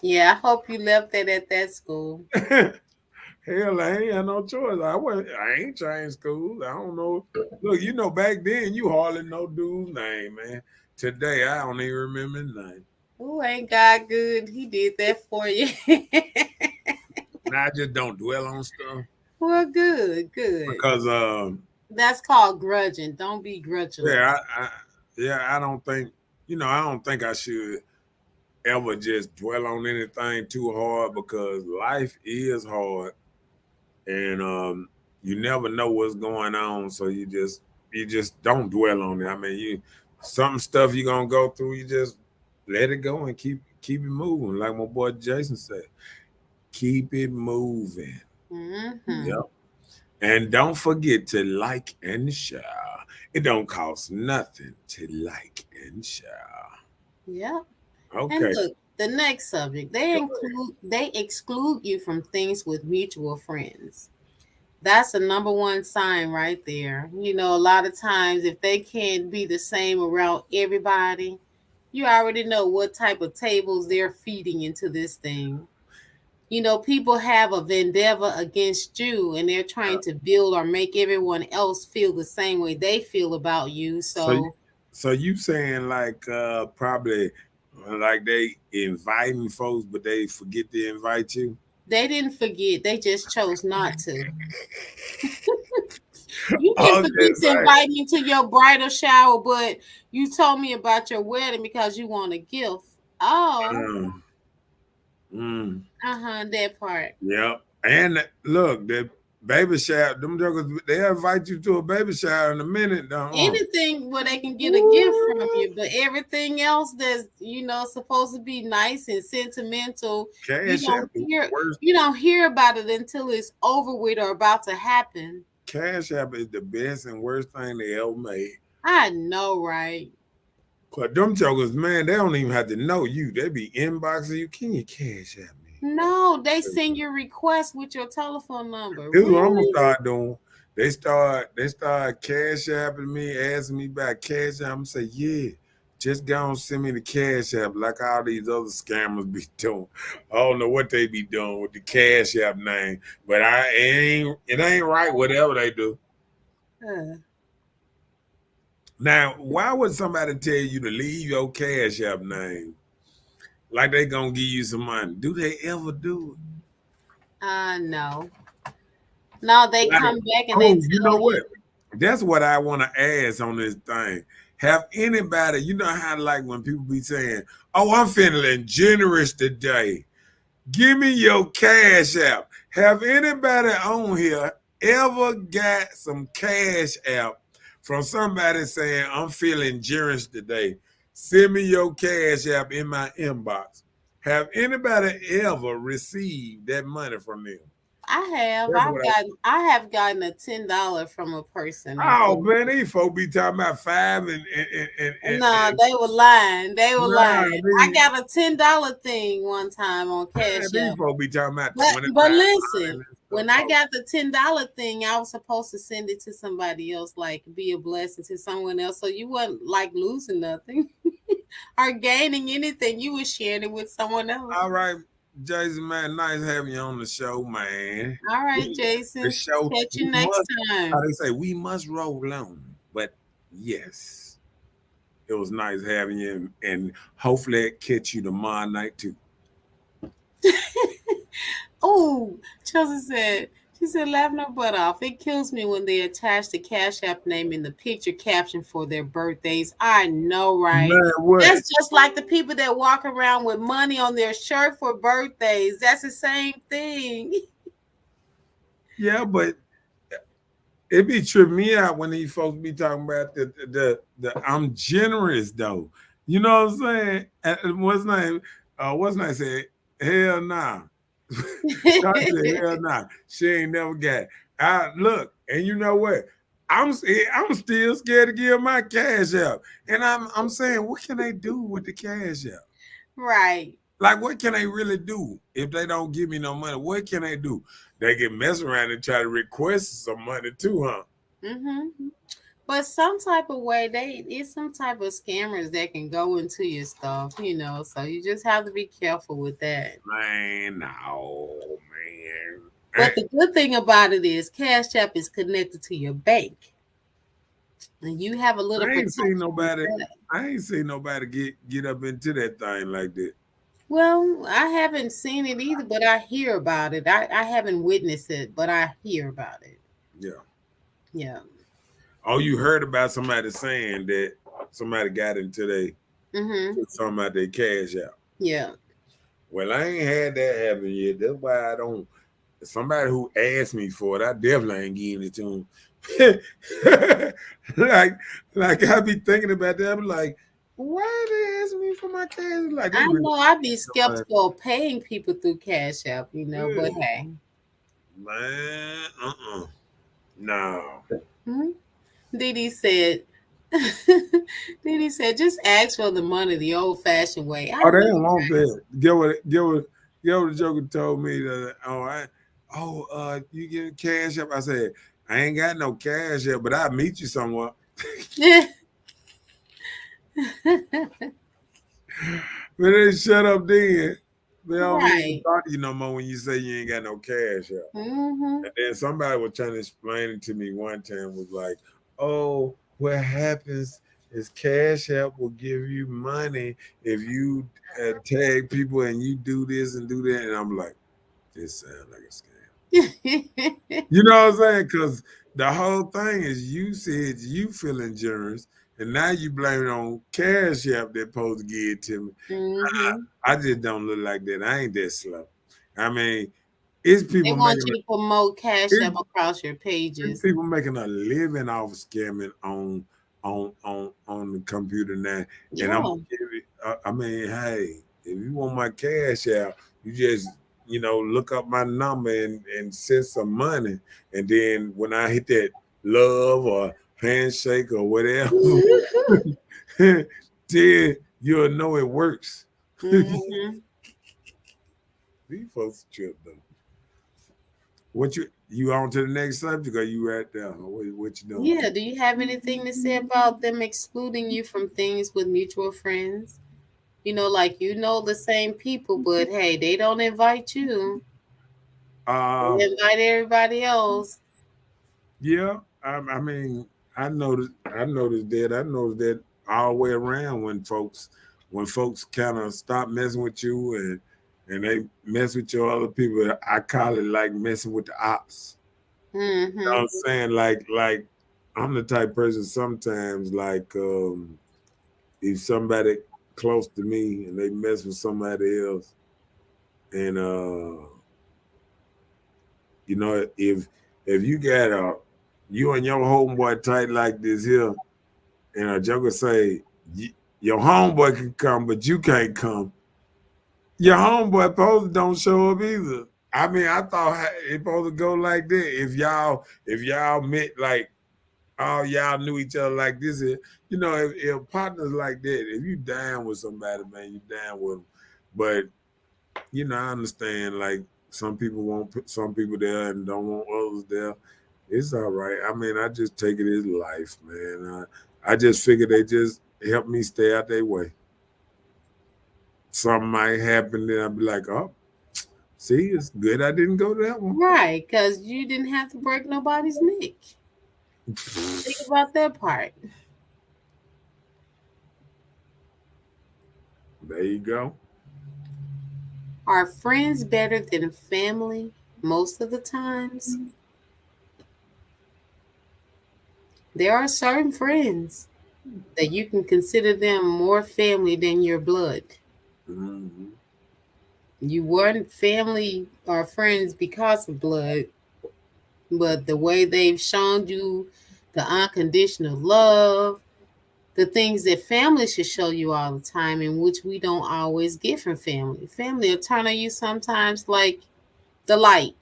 Yeah, I hope you left that at that school. Hell, I ain't had no choice. I ain't changed schools. I don't know. Look, back then you hardly know dude's name, man. Today I don't even remember his name. Oh, ain't God good? He did that for you. Now I just don't dwell on stuff Well, good, good. because That's called grudging. Don't be grudging. yeah, I don't think I don't think I should ever just dwell on anything too hard because life is hard and you never know what's going on, so you just don't dwell on it. I mean, some stuff you're gonna go through, you just let it go and keep it moving. Like my boy Jason said, keep it moving. Mm-hmm. Yep. And don't forget to like and share. It don't cost nothing to like and share. Yep. And Okay. look, the next subject, they exclude you from things with mutual friends. That's the number one sign right there. You know, a lot of times if they can't be the same around everybody, you already know what type of tables they're feeding into this thing. You know, people have a vendetta against you and they're trying to build or make everyone else feel the same way they feel about you. So So so you saying like probably like they inviting folks, but they forget to invite you? they didn't forget, they just chose not to. You didn't I'm forget just to invite me to your bridal shower, but you told me about your wedding because you want a gift. Oh, saying, that part. yep. And look, the baby shower, them jokers, they invite you to a baby shower in a minute, don't Anything where they can get a gift from Woo! you, but everything else that's supposed to be nice and sentimental, you Cash don't App is the hear worst. you don't hear about it until it's over with or about to happen. Cash App is the best and worst thing they ever made. I know, right? Cause them jokers, man, they don't even have to know you. They be inboxing you. Can you cash at me? No, they send your request with your telephone number. This is what I'm gonna Really? start doing. They start cash apping me, asking me about cash app. I'm say, yeah, just go and send me the cash app like all these other scammers be doing. I don't know what they be doing with the cash app name, but it ain't right, whatever they do. Uh, Now, why would somebody tell you to leave your cash app name? Like they gonna give you some money. Do they ever do no. No, they it? Like, come back and they oh, you tell know you. what? That's what I want to ask on this thing. Have anybody, you know how like when people be saying, "Oh, I'm feeling generous today. Give me your cash app." Have anybody on here ever got some cash app from somebody saying, "I'm feeling generous today. Send me your cash app in my inbox." Have anybody ever received that money from them? I have. That's what I have gotten a $10 from a person Oh before. man, these folk be talking about five No, and they were lying. They were nah, lying. I got a $10 thing one time on Cash these App. folk be talking about But 25 listen, and stuff. when I got the $10 thing, I was supposed to send it to somebody else, like be a blessing to someone else. So you wasn't like losing nothing or gaining anything. You were sharing it with someone else. All right, Jason, man, nice having you on the show, man. All right, The Jason. show Catch we you next must, how time. they say, we must roll on. But yes, it was nice having you, and hopefully it catch you tomorrow night too. Oh, Chelsea said, she said, laughing her butt off. It kills me when they attach the Cash App name in the picture caption for their birthdays. I know, right? Man, what? That's just like the people that walk around with money on their shirt for birthdays. That's the same thing. Yeah, but it be tripping me out when these folks be talking about the I'm generous though. You know what I'm saying? And what's name said, hell nah. Scott said, hell nah. She ain't never got it. I look, and you know what? I'm still scared to give my cash out. And I'm saying, what can they do with the cash out? Right. Like, what can they really do if they don't give me no money? What can they do? They can mess around and try to request some money too, huh? Mm-hmm. But some type of way, it's some type of scammers that can go into your stuff, So you just have to be careful with that. Man, no, man. But the good thing about it is Cash App is connected to your bank. And you have a little I ain't seen protection with nobody. that. I ain't seen nobody get up into that thing like that. Well, I haven't seen it either, but I hear about it. I haven't witnessed it, but I hear about it. Yeah. Yeah. Oh, you heard about somebody saying that somebody got into Mm-hmm. took something out their cash out. Yeah. Well, I ain't had that happen yet. That's why I don't. Somebody who asked me for it, I definitely ain't giving it to him. like I be thinking about that. I'm like, why they asking me for my cash? Like they I really know I'd be somebody. skeptical of paying people through Cash App, but Yeah, hey. man, no. Hmm. Didi said, Didi said, just ask for the money the old fashioned way. I Oh, they know, don't want right? that. Get what the Joker told me that. You get cash up. I said I ain't got no cash up, but I'll meet you somewhere. But they shut up then. They don't even Right. talk to you no more when you say you ain't got no cash up. Mm-hmm. And then somebody was trying to explain it to me one time, was like, oh, what happens is Cash App will give you money if you tag people and you do this and do that. And I'm like, this sounds like a scam. You know what I'm saying? Because the whole thing is you said you feeling generous, and now you blame it on Cash App that supposed to give it to me. Mm-hmm. I just don't look like that. I ain't that slow. I mean, it's They people want making you to promote Cash it's, App across your it's pages. people making a living off scamming on the computer now. And I'm Yeah. give it, I mean, hey, if you want my cash out, you just look up my number and send some money. And then when I hit that love or handshake or whatever, then you'll know it works. These Mm-hmm. folks trip though. What you on to the next subject, or you right there? What you doing? Yeah. Do you have anything to say about them excluding you from things with mutual friends? Like the same people, but hey, they don't invite you. Uh, They invite everybody else. yeah. I mean, I noticed that all the way around when folks kind of stop messing with you and they mess with your other people. I call it like messing with the ops. You know what Mm-hmm. I'm saying? Like I'm the type person sometimes like if somebody close to me and they mess with somebody else, and if you got you and your homeboy tight like this here, and a joker say your homeboy can come but you can't come, your homeboy supposed don't show up either. I mean, I thought it supposed to go like that. If y'all met like all y'all knew each other like this, if partners like that, if you down with somebody, man, you down with them. But I understand like some people want some people there and don't want others there. It's all right. I mean, I just take it as life, man. I just figure they just help me stay out their way. Something might happen, then I'll be like, oh, see, it's good I didn't go to that one. Right, because you didn't have to break nobody's neck. Think about that part. There you go. Are friends better than family most of the times? There are certain friends that you can consider them more family than your blood. Mm-hmm. You weren't family or friends because of blood, but the way they've shown you the unconditional love, the things that family should show you all the time, and which we don't always get from family. Family will turn on you sometimes like the light.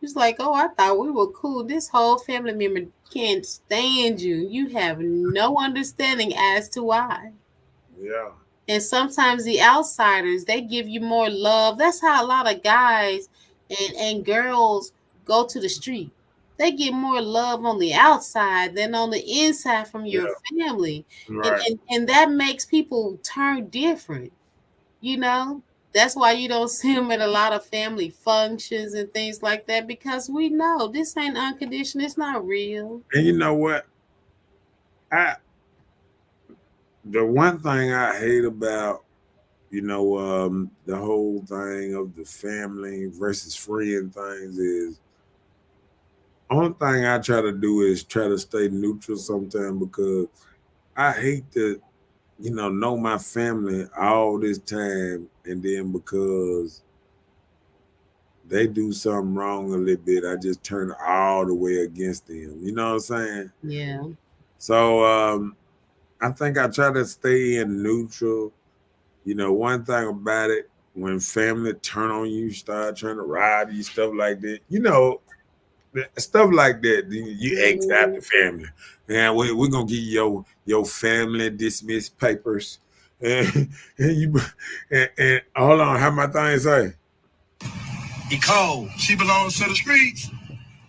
It's like, oh, I thought we were cool. This whole family member can't stand you. You have no understanding as to why. Yeah. And sometimes the outsiders, they give you more love. That's how a lot of guys and girls go to the street. They get more love on the outside than on the inside from your Yeah. family. And Right. and, and that makes people turn different, you know? That's why you don't see them at a lot of family functions and things like that, because we know this ain't unconditional. It's not real. And you know what? I the one thing I hate about the whole thing of the family versus friend things is only thing I try to do is try to stay neutral sometimes because I hate to know my family all this time and then because they do something wrong a little bit, I just turn all the way against them. You know what I'm saying? Yeah. So I think I try to stay in neutral. One thing about it, when family turn on you, start trying to rob you, stuff like that, stuff like that, then you X out Mhm. the family. And we're going to give you your family dismissed papers. And hold on, how my thing say? He cold. She belongs to the streets.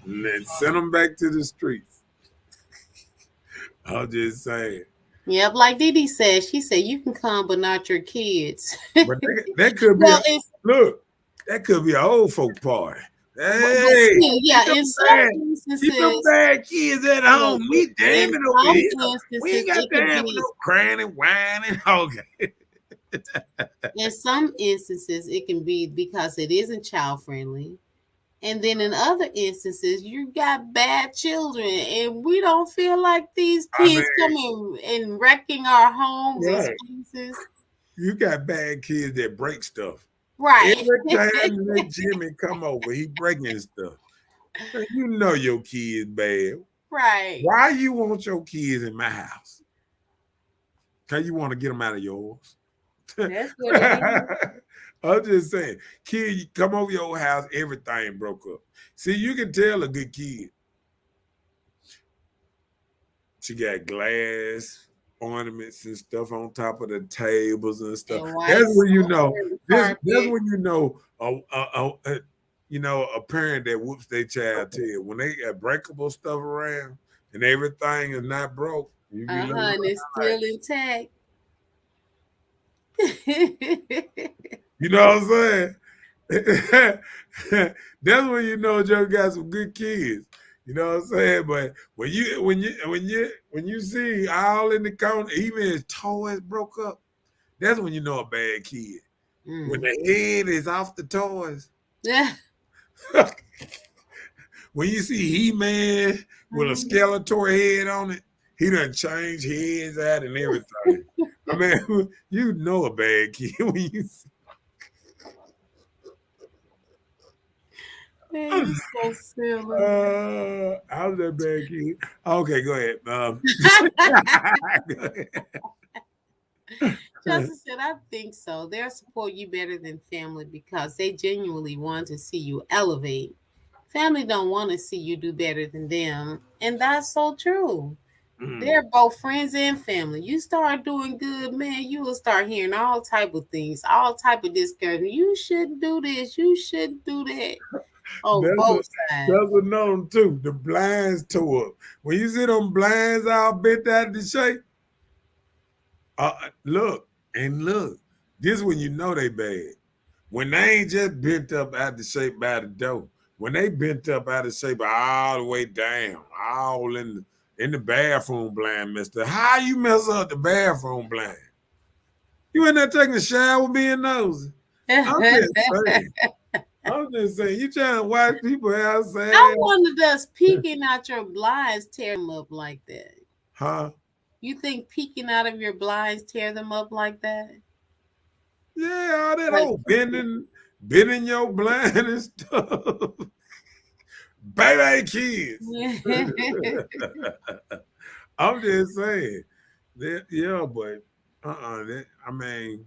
Let's send them back to the streets. I'll just say. Yep, like Didi said, she said you can come, but not your kids. But that could be Well, if look, that could be an old folk party. but Hey, still, keep yeah, them in some bad, keep them instances, bad kids at yeah, home. We in damn it over some here. We ain't instances got it could time for be no crying and whining. Okay. in some instances it can be because it isn't child friendly. And then in other instances, you got bad children, and we don't feel like these I mean, kids coming and wrecking our homes and right. spaces. You got bad kids that break stuff. Right, Every time that Jimmy come over, he breaking stuff. Man, you know your kids bad. right. Why you want your kids in my house? Cause you want to get them out of yours. That's what it is. I'm just saying, kid, you come over your house, everything broke up. See, you can tell a good kid. She got glass ornaments and stuff on top of the tables and stuff. And white That's when you all know. over the That's carpet. when you know a parent that whoops their child tail when they got breakable stuff around and everything is not broke. You be looking And it's like, still intact. you know what I'm saying? That's when you know Joe got some good kids. You know what I'm saying? But when you see all in the corner, even his toys broke up, that's when you know a bad kid. When Mm. the head is off the toys, Yeah. when you see He-Man with a Skeletor head on it, he done changed heads out and everything. I mean, you know a bad kid when you see. Man, you so silly. I was that bad kid. Okay, go ahead. Go ahead. Justin said, I think so. They'll support you better than family because they genuinely want to see you elevate. Family don't want to see you do better than them. And that's so true. They're both friends and family. You start doing good, man, you will start hearing all type of things, all type of discouragement. You shouldn't do this. You shouldn't do that. On both sides. That's another one too. The blinds tore up. When you see them blinds all bent out the shape, look. This when you know they bad. When they ain't just bent up out the shape by the door. When they bent up out of shape all the way down, all in the bathroom blind, mister. How you mess up the bathroom blind? You in there taking a shower being nosy. I'm just saying, you trying to watch people outside. I wonder, does peeking out your blinds tear them up like that? Huh? You think peeking out of your blinds tear them up like that? Yeah, all that old bending your blind and stuff. Baby kids. I'm just saying. Yeah, but I mean,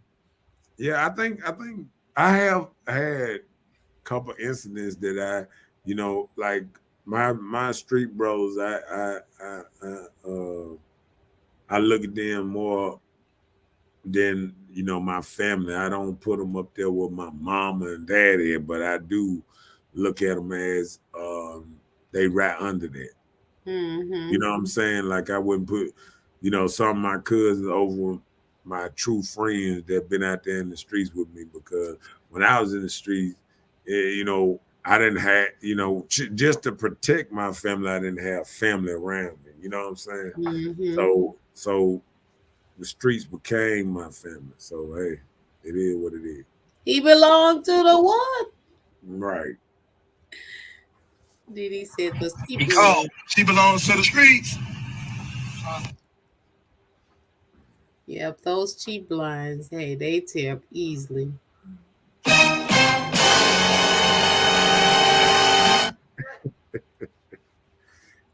yeah, I think I have had a couple incidents that like my street bros, I look at them more than my family. I don't put them up there with my mama and daddy, but I do look at them as they right under that. You know what I'm saying? Like I wouldn't put, some of my cousins over my true friends that been out there in the streets with me, because when I was in the streets, I didn't have, just to protect my family, I didn't have family around me. You know what I'm saying? So the streets became my family. So hey, it is what it is. He belonged to the what? Right. Didi said the Because she belongs to the streets. Yep, those cheap blinds, hey, they tear up easily.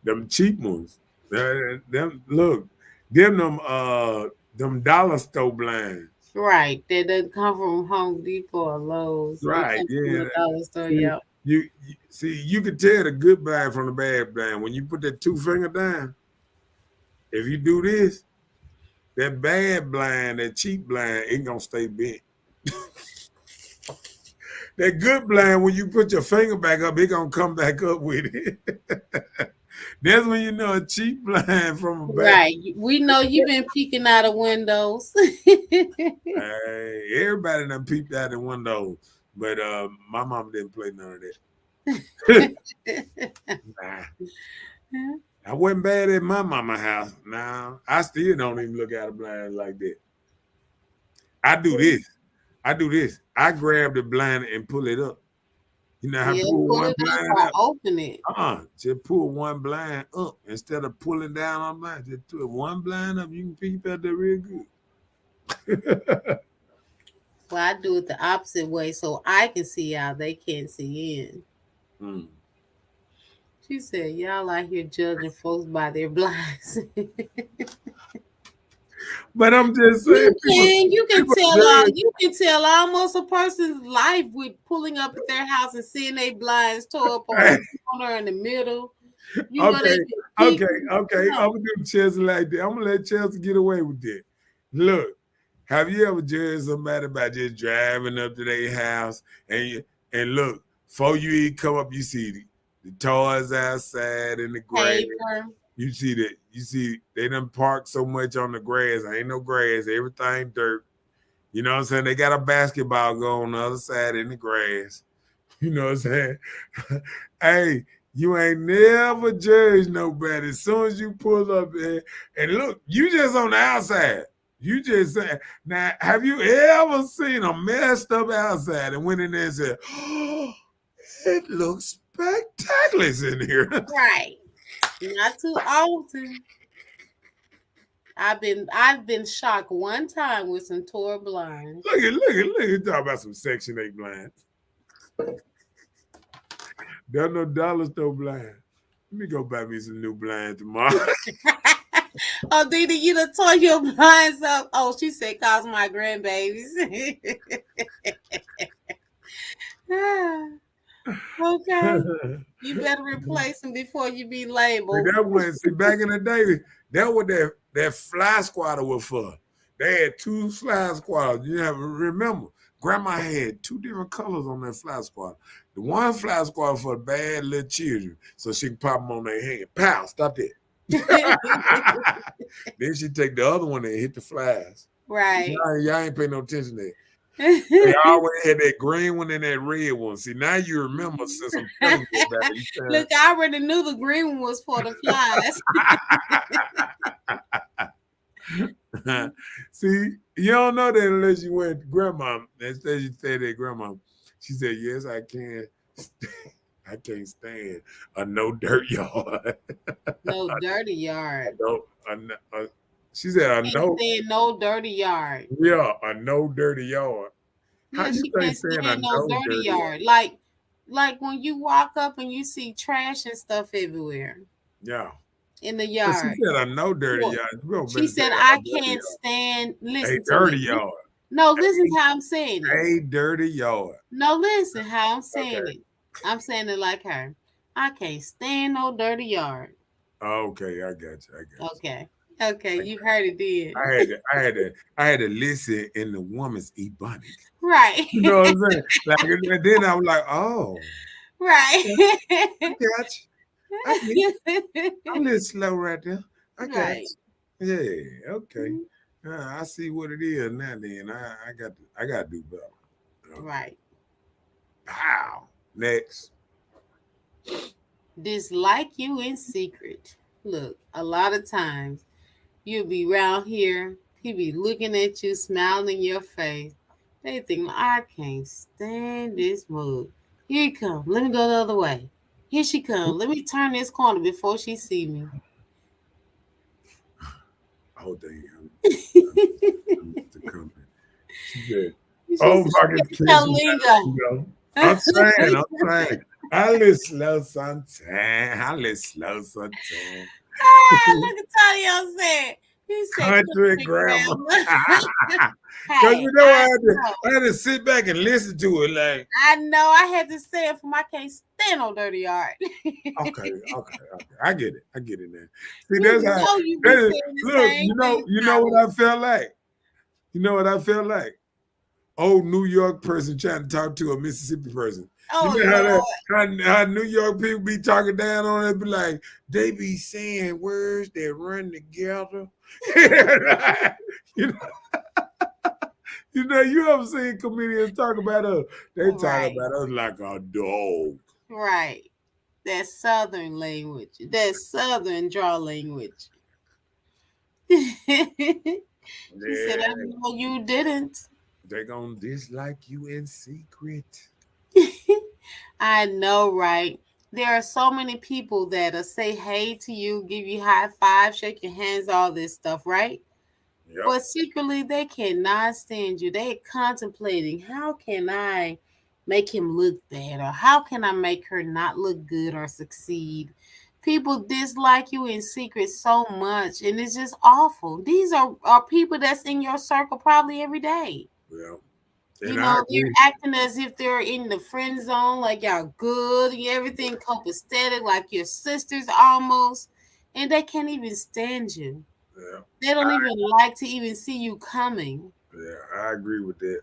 Them cheap ones. Them dollar store blinds. Right. That doesn't come from Home Depot or Lowe's. Right. They come from the dollar store, See, yep. You see, you can tell the good blind from the bad blind. When you put that 2 finger down, if you do this, that bad blind, that cheap blind, ain't gonna stay bent. That good blind, when you put your finger back up, it gonna come back up with it. That's when you know a cheap blind from a bad. Right. We know you've been peeking out of windows. Hey, everybody done peeped out the window, but my mom didn't play none of that. Nah. I wasn't bad at my mama's house. Nah, I still don't even look out a blind like that. I do this. I grab the blind and pull it up. You know how to pull one blind up? Open it. Just pull one blind up instead of pulling down on blind. Just put one blind up. You can peep out there real good. Well, I do it the opposite way so I can see out. They can't see in. She said, y'all out here judging folks by their blinds. But I'm just saying, you can tell almost a person's life with pulling up at their house and seeing their blinds tore up on the corner in the middle. Okay. I'm gonna do Chelsea like that. I'm gonna let Chelsea get away with that. Look, have you ever judged somebody by just driving up to their house and look, before you even come up, you see the toys outside in the grass. You see they done parked so much on the grass. Ain't no grass, everything dirt. You know what I'm saying? They got a basketball goal on the other side in the grass. You know what I'm saying? Hey, you ain't never judged nobody. As soon as you pull up there, and look, you just on the outside. You just saying, now, have you ever seen a messed up outside and went in there and said, oh, it looks spectacular? necklace in here. Right. Not too often. I've been shocked one time with some tour blinds. Look at talk about some Section 8 blinds. There's no dollar store blind. Let me go buy me some new blinds tomorrow. Oh, Didi, you done tore your blinds up. Oh, she said, cause my grandbabies. Okay. You better replace them before you be labeled. See, back in the day, that what that fly squatter was for. They had 2 fly squatters. You have to remember, Grandma had 2 different colors on that fly squatter. The one fly squatter for the bad little children, so she can pop them on their hand. Pow, stop that. Then she take the other one and hit the flies. Right. Y'all ain't pay no attention to that. They always had that green one and that red one. See, now you remember since I'm telling you about it. Look, I already knew the green one was for the flies. See, you don't know that unless you went to grandma. Instead, you say that grandma. She said, "Yes, I can. I can't stand a no dirt yard. No dirty yard. She said, no dirty yard. Yeah, a no dirty yard. Yeah, how you can't stand no dirty yard? Like when you walk up and you see trash and stuff everywhere. Yeah. In the yard. But she said, a no dirty yard. She said, I can't stand, listen a dirty yard. No, listen how I'm saying it. A dirty yard. No, listen how I'm saying it. I'm saying it like her. I can't stand no dirty yard. Okay, I got you. Okay, you heard it then. I had to listen in the woman's ebonics. Right. You know what I'm saying? And then I was like, oh. Right. I got you. I'm a little slow right there. I got you. Yeah, okay. I see what it is now. Then I got to do better. Okay. Right. Wow. Next. Dislike you in secret. Look, a lot of times you'll be around here, he'll be looking at you, smiling in your face. They think, I can't stand this mug. Here he come. Let me go the other way. Here she comes. Let me turn this corner before she see me. Oh, damn. The company. She said, oh, fucking kids. I'm saying. I live slow sometimes. Look at Tanya said. He said country grandma. Because you know I had to sit back and listen to it. Like I know I had to say it from I can't stand on dirty art. Okay. I get it now. See, that's how you know what I felt like? You know what I felt like? Old New York person trying to talk to a Mississippi person. Oh, you know how New York people be talking down on it, be like, they be saying words that run together. You ever seen comedians talk about us? They talk about us like a dog. Right. That Southern language. That Southern draw language. She said, I know you didn't. They're going to dislike you in secret. I know, right? There are so many people that'll say hey to you, give you high five, shake your hands, all this stuff, right? Yep. But secretly, they cannot stand you. They're contemplating, how can I make him look bad? Or how can I make her not look good or succeed? People dislike you in secret so much, and it's just awful. These are people that's in your circle probably every day. Yeah. They're acting as if they're in the friend zone, like y'all good, everything copacetic, like your sisters almost, and they can't even stand you. Yeah. They don't even like to even see you coming. Yeah, I agree with that.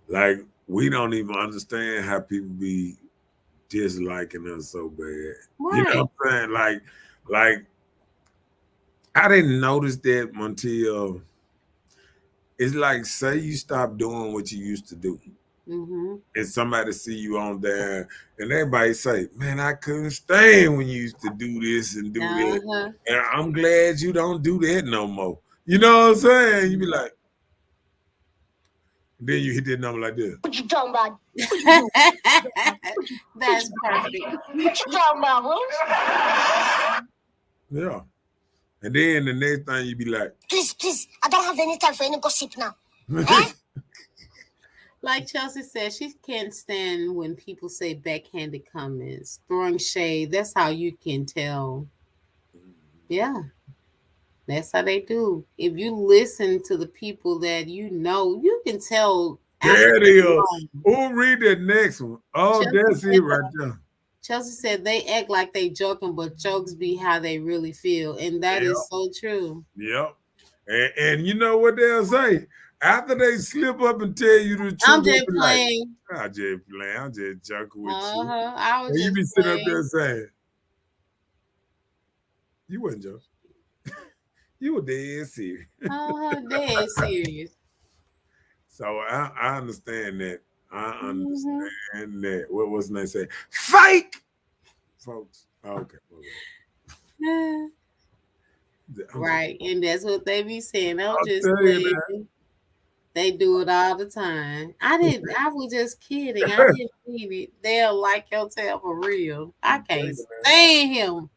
Like, we don't even understand how people be disliking us so bad. Right. You know what I'm saying? Like, I didn't notice that until it's like, say you stop doing what you used to do. Mm-hmm. And somebody see you on there and everybody say, man, I couldn't stand when you used to do this and do that. And I'm glad you don't do that no more. You know what I'm saying? You be like, Then you hit that number like this. What you talking about? That's perfect. What you talking about, huh? Yeah. And then the next thing you be like, Please, I don't have any time for any gossip now. Like Chelsea said, she can't stand when people say backhanded comments, throwing shade. That's how you can tell. Yeah, that's how they do. If you listen to the people that you know, you can tell after there it they're is. gone. Oh, read that next one. Oh, Chelsea that's it said, right there. Chelsea said they act like they joking, but jokes be how they really feel, and that Yep. is so true. Yep. And you know what they'll say? After they slip up and tell you the I'm truth, they'll just be like, playing. I'm just playing. I'm just joking with you. I was And you just be sitting up there playing. saying, you wasn't joking. You were dead serious. Dead serious. So I understand that. I Hmm. understand that. What was they say? Fake, folks. Okay. I'm just, Right, and that's what they be saying. I'm I'll just tell you that. playing. They do it all the time. I was just kidding. I didn't mean it. They'll like your tail for real. I I'm can't telling you, man. stand him.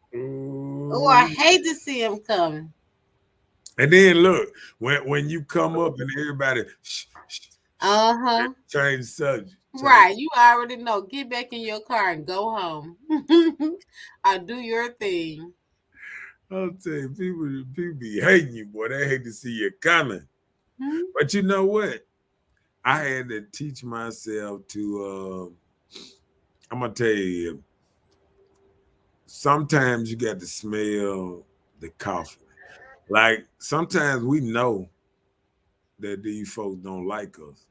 Oh, I Ooh. hate to see him coming. And then look, when you come up and everybody Uh-huh. change the subject. Right. You already know. Get back in your car and go home. Or do your thing. I'll tell you, people be hating you, boy. They hate to see you coming. Hmm? But you know what? I had to teach myself to. I'm gonna tell you. Sometimes you got to smell the coffee. Like sometimes we know that these folks don't like us,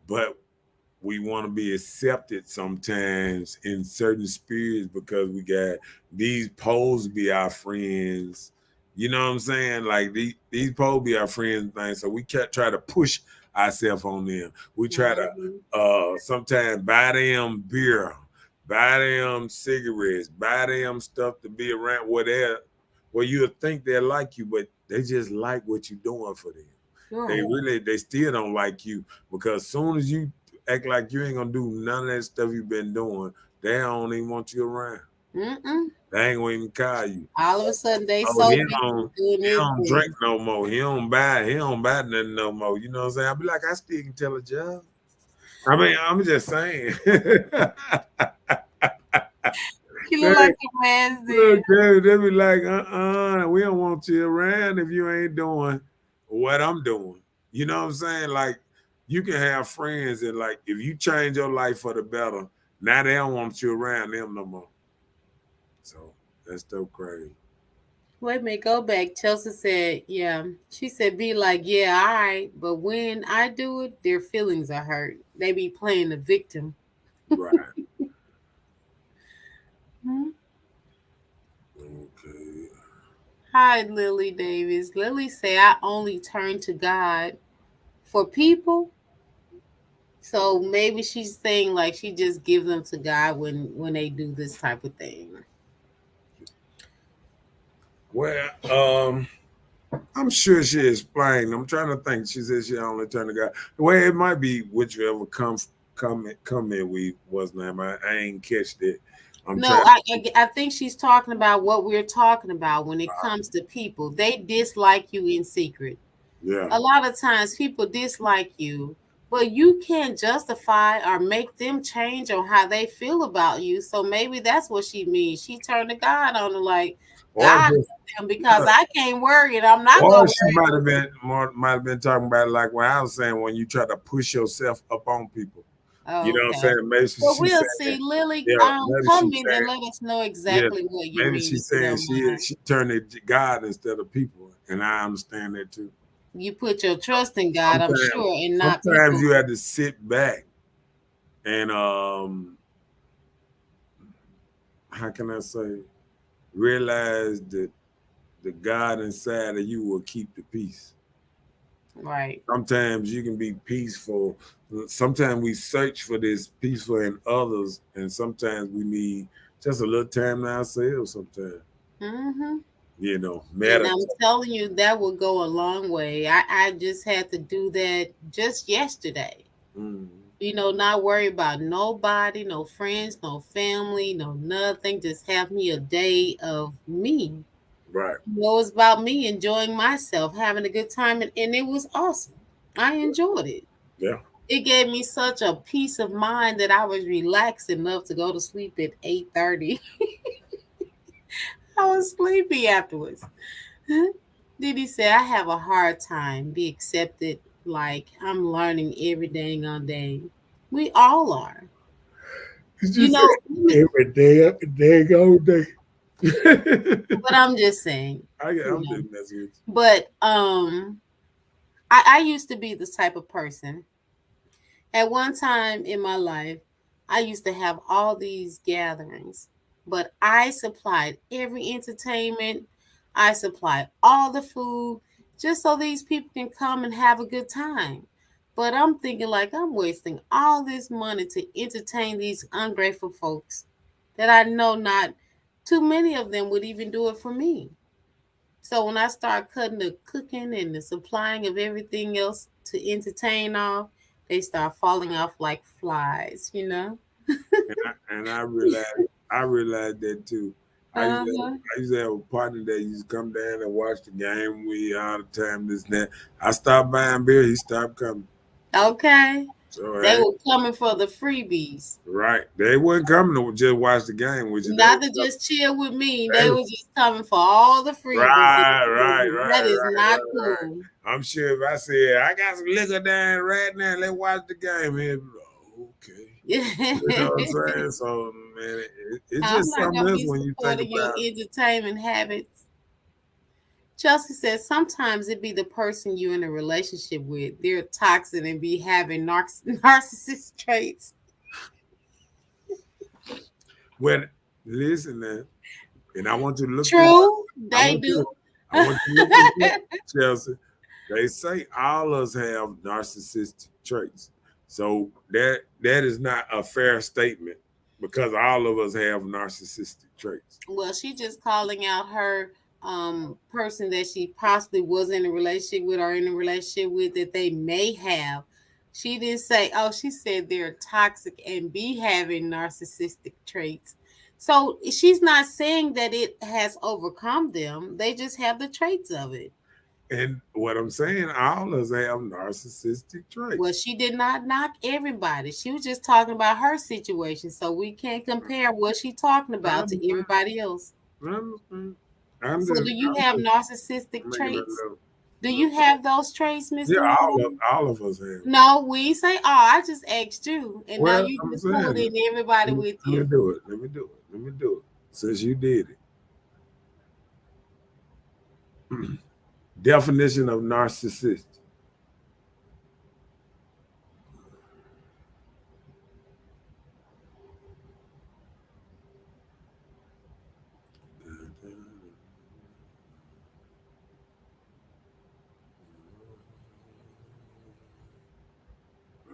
but we want to be accepted sometimes in certain spirits because we got these poles to be our friends. You know what I'm saying? Like these poles be our friends and things. So we can't try to push ourselves on them. We try to Mhm. sometimes buy them beer, buy them cigarettes, buy them stuff to be around where you think they like you, but they just like what you're doing for them. Right. They still don't like you because as soon as you act like you ain't gonna do none of that stuff you've been doing, they don't even want you around. Mm-mm. They ain't gonna even call you. All of a sudden, they Oh, so busy doing he their don't drink thing. no more. He don't buy nothing no more. You know what I'm saying? I'll be like, I still can tell a job. I mean, I'm just saying. You they, look like a man's there. look, they be like, we don't want you around if you ain't doing what I'm doing. You know what I'm saying? Like, you can have friends that, like, if you change your life for the better, now they don't want you around them no more. So that's still crazy. Wait a minute, go back. Chelsea said, yeah. She said, be like, yeah, all right. But when I do it, their feelings are hurt. They be playing the victim. Right. Hmm? Okay. Hi, Lily Davis. Lily say, I only turn to God for people. So maybe she's saying like she just give them to God when they do this type of thing. Well, I'm sure she explained. I'm trying to think. She said she only turned to God. Well, it might be whichever comment we was name. I ain't catched it. I'm No, trying. I think she's talking about what we're talking about when it comes to people. They dislike you in secret. Yeah. A lot of times people dislike you, but you can't justify or make them change on how they feel about you. So maybe that's what she means. She turned to God on her like, Or God just help them because I can't worry it. I'm not or gonna she worry. might have been talking about like what I was saying when you try to push yourself up on people. You know what I'm Okay. saying? Maybe Well, she's we'll see. saying, Lily, yeah, maybe come she's in and saying, let us know yeah, exactly what you maybe mean if she's you saying don't mind. she turned it to God instead of people, and I understand that too. You put your trust in God, I'm Sometimes, sure, and not sometimes people. you have to sit back and how can I say, realize that the God inside of you will keep the peace. Right. Sometimes you can be peaceful. Sometimes we search for this peaceful in others, and sometimes we need just a little time to ourselves. Sometimes, Mm-hmm. And matter. I'm telling you, that will go a long way. I just had to do that just yesterday. Mm, Not worry about nobody, no friends, no family, no nothing. Just have me a day of me. right. It was about me enjoying myself, having a good time, and it was awesome. I enjoyed it. Yeah. It gave me such a peace of mind that I was relaxed enough to go to sleep at 8:30. I was sleepy afterwards. Didi said, I have a hard time be accepted like I'm learning every dang on day. We all are. Did you You say know, every day, all day? but I'm just saying, you I'm know. just messing with But I used to be the type of person. At one time in my life, I used to have all these gatherings, but I supplied every entertainment. I supplied all the food just so these people can come and have a good time. But I'm thinking like I'm wasting all this money to entertain these ungrateful folks that I know not too many of them would even do it for me. So when I start cutting the cooking and the supplying of everything else to entertain all, they start falling off like flies. you. And I realized that too. Uh-huh. I used to have a partner that used to come down and watch the game with me all the time. This and that. I stopped buying beer. He stopped coming. Okay. So They hey, were coming for the freebies. right, they wasn't coming to just watch the game with you. They Not was to coming. just chill with me. They They was, were just coming for all the freebies. right, right, right, That is right, not right, right. cool. I'm sure if I said I got some liquor down right now, let's watch the game. He'd be like, okay. You know what I'm saying? So man, it's I'm just not something gonna else be when you think supporting your about. entertainment habits. Chelsea says sometimes it be the person you're in a relationship with. They're toxic and be having narcissist traits. Well, listen, man, and I want you to look this. True, I they want you do. to. I want you to look this up, Chelsea. They say all of us have narcissistic traits, so that is not a fair statement because all of us have narcissistic traits. Well, she just calling out her person that she possibly was in a relationship with or in a relationship with that they may have. She didn't say, oh, she said they're toxic and be having narcissistic traits. So she's not saying that it has overcome them. They just have the traits of it. And what I'm saying, all of us have narcissistic Well, traits. she did not knock everybody. She was just talking about her situation. So we can't compare what she's talking I about to understand. everybody else. I understand. So do you I'm have just narcissistic making a traits? little. Do you have those traits, Yeah, Mr. Lamont? all of us have. No, we ain't say, oh, I just asked you. And now Well, you I'm just pulling saying, in everybody let me, with let you. me do it. Let me do it. Let me do it. Since you did it. Definition of narcissist.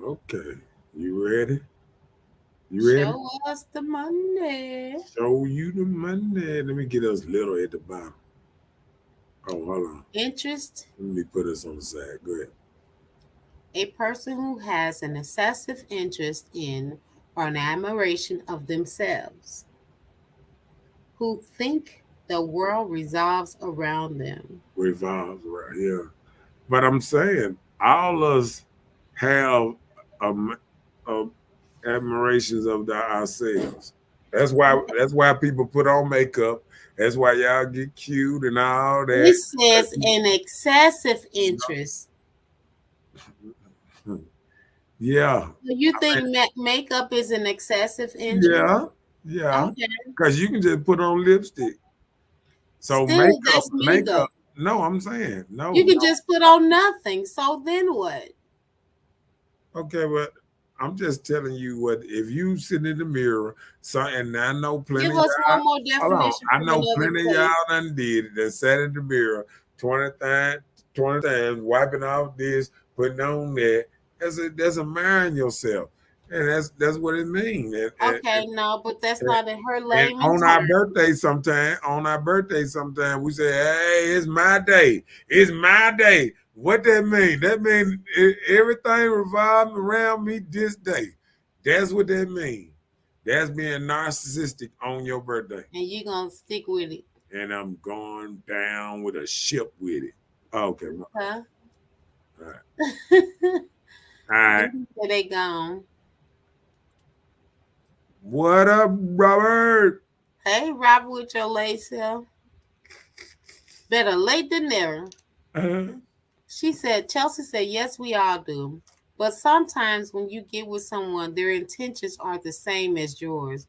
Okay. You ready? You ready? Show us the money. Show you the money. Let me get us little at the bottom. Oh, hold on. Interest, Let me put us on the side. Go ahead. a person who has an excessive interest in or an admiration of themselves, who think the world revolves around them. Revolves right here. But I'm saying all of us have um, um, admirations of ourselves. That's why people put on makeup. That's why y'all get cute and all that. It says an excessive interest. Yeah, You think makeup is an excessive interest? yeah, yeah. Okay. Because you can just put on lipstick. So Still, that's me though. makeup. No, I'm saying no, You can no. just put on nothing. So then what? Okay, but I'm just telling you what. If you sit in the mirror, and I know plenty Give of us y'all. one more Hold on, definition I from know another plenty of y'all place. done did it. That sat in the mirror 20 times, 20 times, wiping off this, putting on that. That's admiring yourself. And that's what it means. Okay, no, but that's And- not in her and layman on our birthday sometime, we say, "Hey, it's my day. It's my day." What that mean? That mean everything revolving around me this day. That's what that mean. That's being narcissistic on your birthday. and you gonna stick with it. And I'm going down with a ship with it. Okay, all Huh? right, Then all right. he said they gone. What up, Robert? Hey, Robert with your late self. Better late than never. Uh, She said, Chelsea said, yes, we all do. But sometimes when you get with someone, their intentions aren't the same as yours.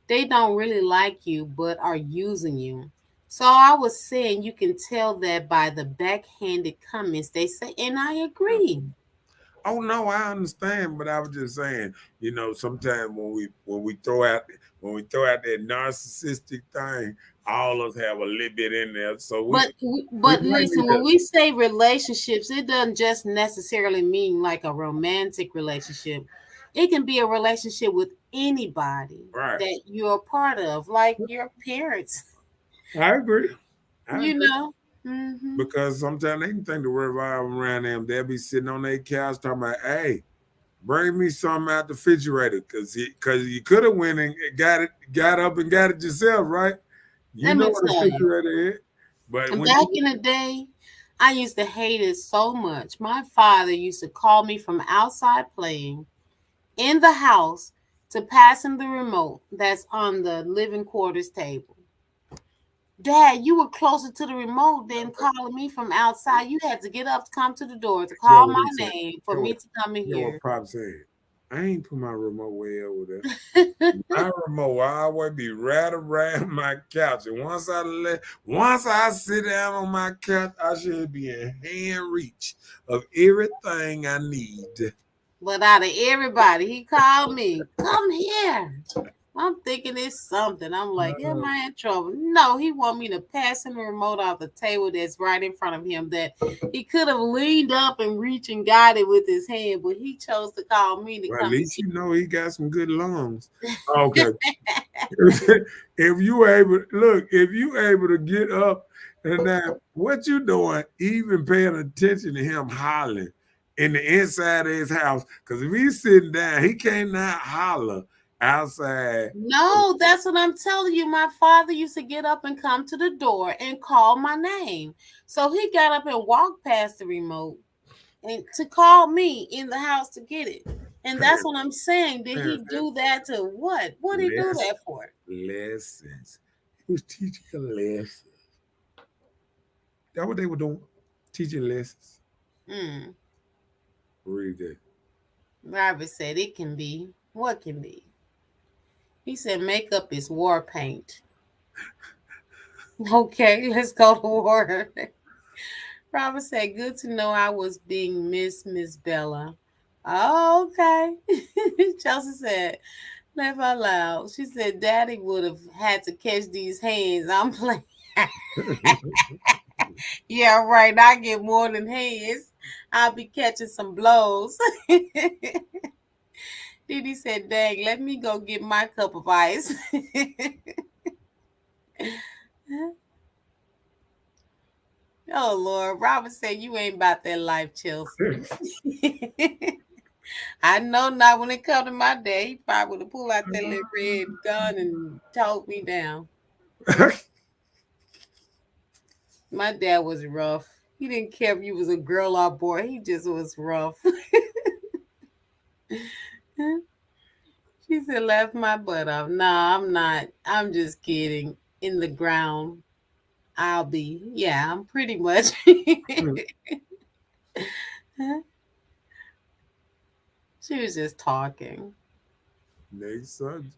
They don't really like you, but are using you. So I was saying you can tell that by the backhanded comments they say, and I agree. Oh no, I understand, but I was just saying, sometimes when we throw out that narcissistic thing, all of us have a little bit in there, so we But might listen, need when to. we say relationships, it doesn't just necessarily mean like a romantic relationship. It can be a relationship with anybody Right. that you're a part of, like your parents. I agree. I You agree. know. Hmm. Because sometimes they can think the revolve around them. They'll be sitting on their couch talking about, "Hey, bring me something out the refrigerator," because you could have went and got up and got it yourself, right? You Let know me what a tell you. refrigerator is, but when Back you in the day, I used to hate it so much. My father used to call me from outside playing in the house to pass him the remote that's on the living quarters table. Dad, you were closer to the remote than calling me from outside. You had to get up to come to the door to hear call what my he said, name for hear me what to come in hear here. what Pop said. I ain't put my remote way over there. My remote will always be right around my couch. And once I sit down on my couch, I should be in hand reach of everything I need. But out of everybody, he called me, come here. I'm thinking it's something. I'm like, am Uh, I in trouble? No, he want me to pass him the remote off the table that's right in front of him that he could have leaned up and reached and got it with his hand, but he chose to call me to well, at come least and you know he got some good lungs. Okay. If you able to get up and now what you doing, even paying attention to him hollering in the inside of his house. Because if he's sitting down, he cannot holler outside. No, that's what I'm telling you. My father used to get up and come to the door and call my name. So he got up and walked past the remote and to call me in the house to get it. And that's Parents, what I'm saying. Did he parents have do that to what? What did he do less that for? lessons. He was teaching a lesson. That's what they were doing. Teaching lessons. Mm. Read that. Robert said it can be. What can be? He said makeup is war paint. Okay, let's go to war. Robert said, good to know I was being Miss Bella. Oh, okay. Chelsea said, laugh out loud. She said, Daddy would have had to catch these hands. I'm playing. Yeah, right. I get more than hands. I'll be catching some blows. Didi said, dang, let me go get my cup of ice. Oh, Lord. Robert said, you ain't about that life, Chelsea. I know not when it come to my day. He probably would have pulled out that little red gun and towed me down. My dad was rough. He didn't care if you was a girl or boy. He just was rough. She said, laugh my butt off. Nah, I'm not. I'm just kidding. In the ground, I'll be. Yeah, I'm pretty much. She was just talking. Next subject.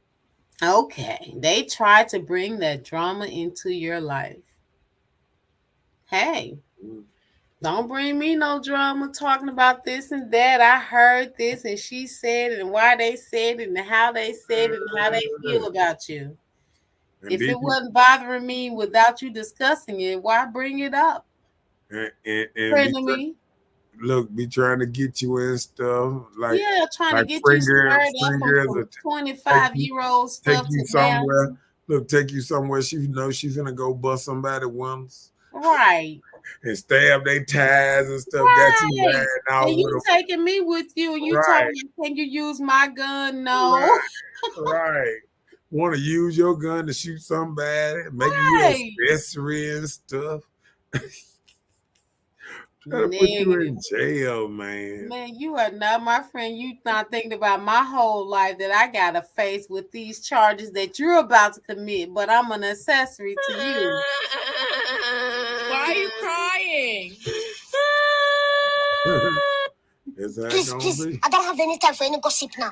Okay. They tried to bring that drama into your life. Hey, Mm. don't bring me no drama talking about this and that. I heard this and she said it and why they said it and how they said it and how they feel about you. And If did it you wasn't bothering me without you discussing it, why bring it up? and Friend be of me. look, be trying to get you and stuff. Yeah, trying to Like get you friend girl, stirred up friend from girls some will take you 25-year-old take stuff you to now. somewhere. Look, take you somewhere. She knows she's gonna go bust somebody once Right. and stab their ties and stuff. Got you Right. riding And out with you them. taking me with you and you told Right, me, can you use my gun? No. right, right. Want to use your gun to shoot somebody, making you an Right. accessory and stuff. Try to put you Negative. in jail, man. Man, you are not my friend. You not thinking about my whole life that I gotta face with these charges that you're about to commit, but I'm an accessory to you. Why are you crying? That's how it Please, gonna please, be. I don't have any time for any gossip now.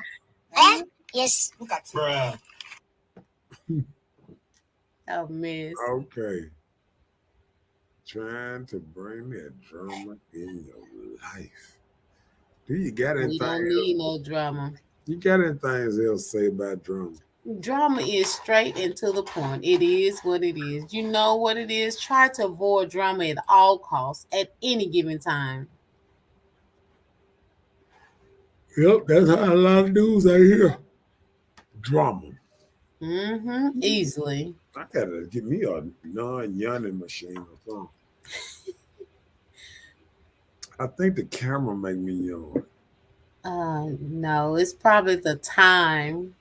Eh? Yes. Look at bruh. Oh, miss. Okay. Trying to bring that drama in your life. Do you got We anything don't else? need no drama. You got anything else to say about drama? Drama is straight and to the point. It is what it is. You know what it is. Try to avoid drama at all costs at any given time. Yep, that's how a lot of dudes out here. Drama. Easily. I gotta get me a non-yawning machine or something. I think the camera make me yawn. No, it's probably the time.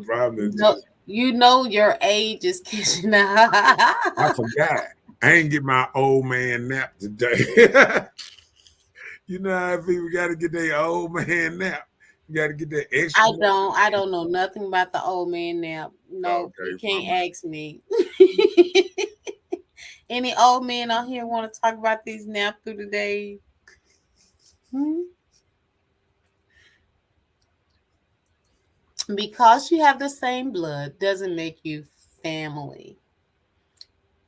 Probably No, just you know your age is catching up. I forgot. I ain't get my old man nap today. You know how people got to get their old man nap. You got to get that extra. I don't know nothing about the old man nap. No, you Okay, can't fine. ask me. Any old men out here want to talk about these naps through the day? Because you have the same blood doesn't make you family.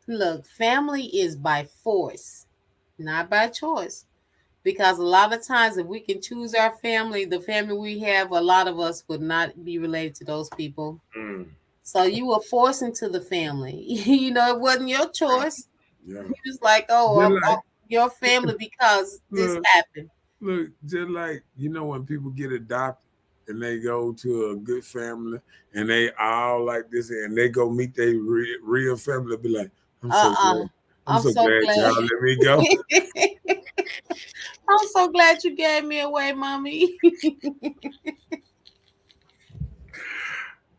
Look, family is by force, not by choice. Because a lot of times, if we can choose our family, the family we have, a lot of us would not be related to those people. Mm, So you were forced into the family. It wasn't your choice. yeah. You was like, oh, Just I'm like your family because this look, happened. look, just like when people get adopted and they go to a good family and they all like this and they go meet their real family, be like, I'm so Uh-uh. glad. I'm I'm so so glad glad. y'all let me go. I'm so glad you gave me away, mommy.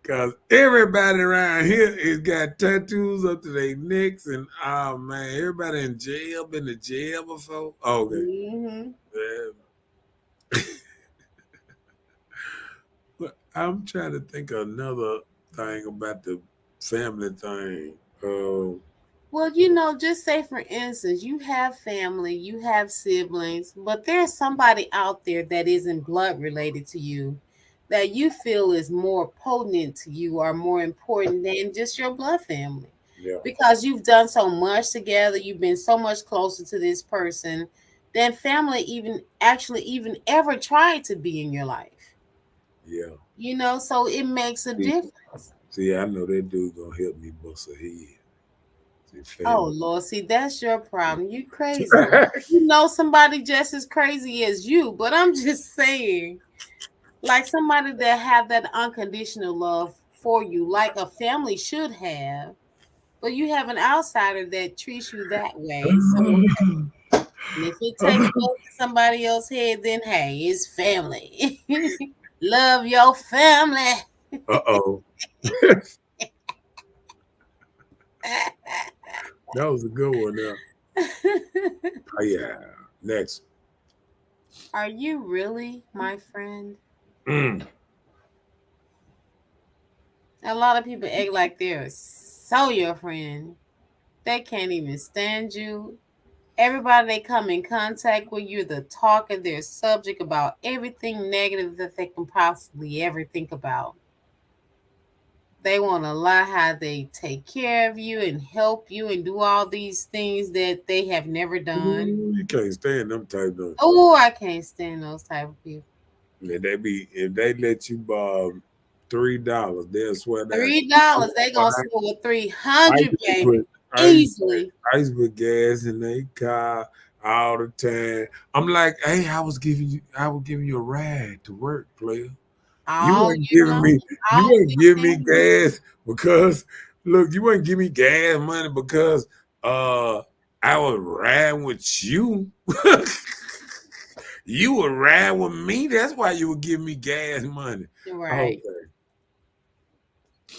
Cause everybody around here is got tattoos up to their necks and oh man, everybody in jail, been to jail before. Oh, okay. hmm Yeah. But I'm trying to think of another thing about the family thing. Well, just say for instance, you have family, you have siblings, but there's somebody out there that isn't blood related to you that you feel is more potent to you or more important than just your blood family. Yeah, Because you've done so much together, you've been so much closer to this person than family even ever tried to be in your life. yeah. So it makes a See, difference. see, I know that dude gonna help me bust a head. See, Oh family. Lord, see that's your problem. You crazy. You know somebody just as crazy as you, but I'm just saying, like somebody that have that unconditional love for you, like a family should have. But you have an outsider that treats you that way. So, and if it takes both to somebody else's head, then hey, it's family. Love your family. Uh-oh. That was a good one now. Oh yeah. Next. Are you really my friend? Mm. A lot of people act like they're so your friend. They can't even stand you. Everybody they come in contact with, you're the talk of their subject about everything negative that they can possibly ever think about. They want to lie how they take care of you and help you and do all these things that they have never done. Ooh, you can't stand them type of. Oh, I can't stand those type of people. If they let you borrow $3, they'll swear that. $3, they gonna I, score with I 300, used to put baby. Easily. I used to put gas in their car all the time. I'm like, hey, I was giving you a ride to work, player. You Oh, wasn't giving me you all wasn't giving me 16. gas because look, you wouldn't give me gas money because I was riding with you. You were riding with me. That's why you would give me gas money. Right. Okay.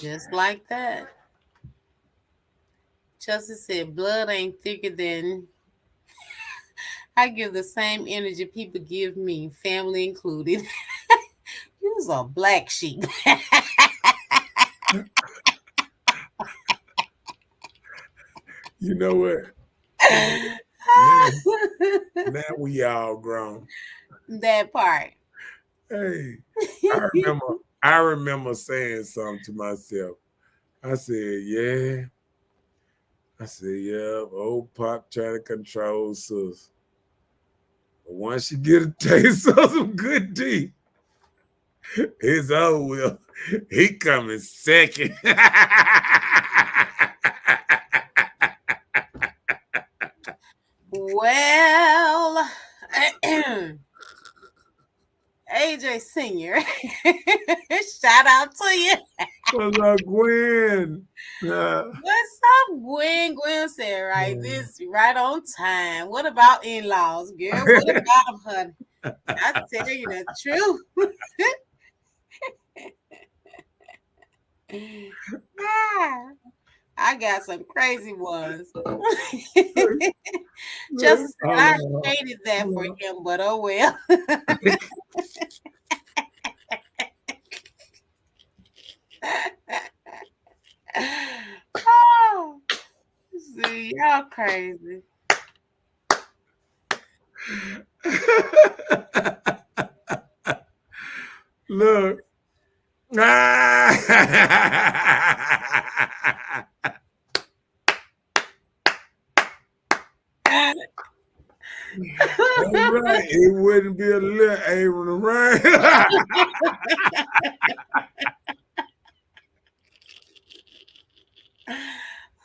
Just like that. Chelsea said, blood ain't thicker than I give the same energy people give me, family included. You was a black sheep. You know what? Now we all grown. That part. Hey, I remember saying something to myself. I said, yeah. I said, yeah, old Pop trying to control sis. But once you get a taste of some good tea, his old will, he coming second. Well, AJ Senior, shout out to you. What's up, Gwen? What's up, Gwen? Gwen said, right, this right on time. What about in-laws, girl? What about them, honey? I tell you the truth. I got some crazy ones. Just said I hated that for him, but oh well. Oh, see, y'all crazy. Look. That's right. It wouldn't be a little Aaron around.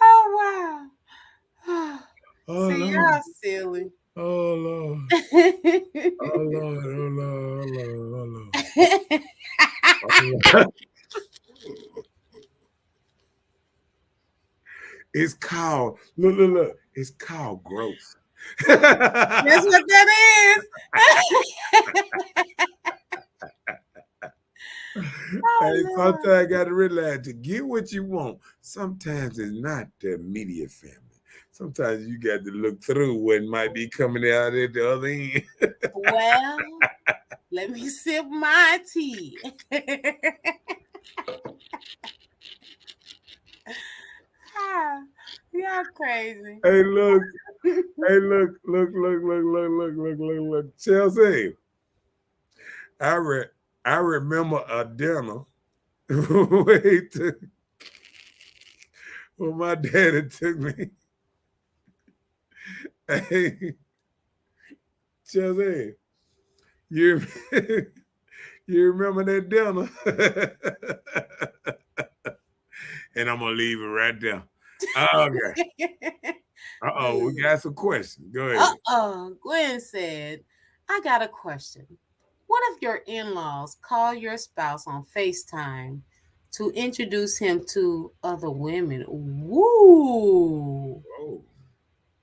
Oh wow. Oh, See, Lord. y'all silly. Oh Lord. Oh Lord. Oh Lord. Oh Lord. Oh Lord. It's called look. It's called growth. That's what that is. Hey, Oh, sometimes Lord. I gotta realize to get what you want, sometimes it's not the immediate family. Sometimes you got to look through what might be coming out at the other end. Well, let me sip my tea. Y'all crazy. Hey, look. Hey, look. Chelsea, I remember a dinner wait, when my daddy took me. Hey, Chelsea, you you remember that dinner? And I'm gonna leave it right there. Okay. We got some questions. Go ahead. Gwen said, I got a question. What if your in-laws call your spouse on FaceTime to introduce him to other women? Woo! Oh.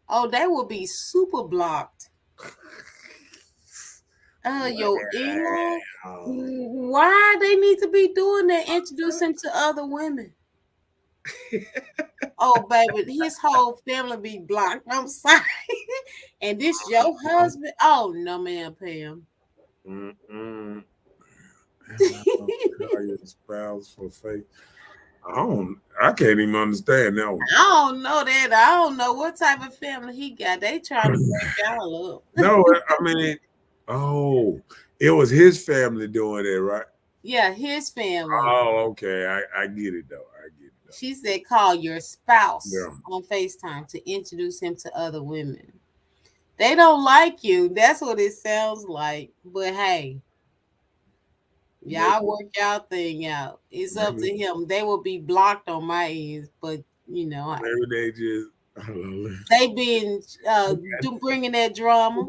Oh, they will be super blocked. Your in-law? Why they need to be doing that? Introduce him to other women. Oh, baby, his whole family be blocked. I'm sorry. And this your husband? Oh, no, man, Pam. And I don't call your spouse for fake. I can't even understand that one. I don't know that. I don't know what type of family he got. They trying to break y'all up. No, I mean, it was his family doing it, right? Yeah, his family. Oh, okay. I get it though. She said call your spouse Yeah. on FaceTime to introduce him to other women. They don't like you. That's what it sounds like. But hey, y'all work y'all thing out. It's up to him. They will be blocked on my end, but you know. Maybe they just They been bringing that drama.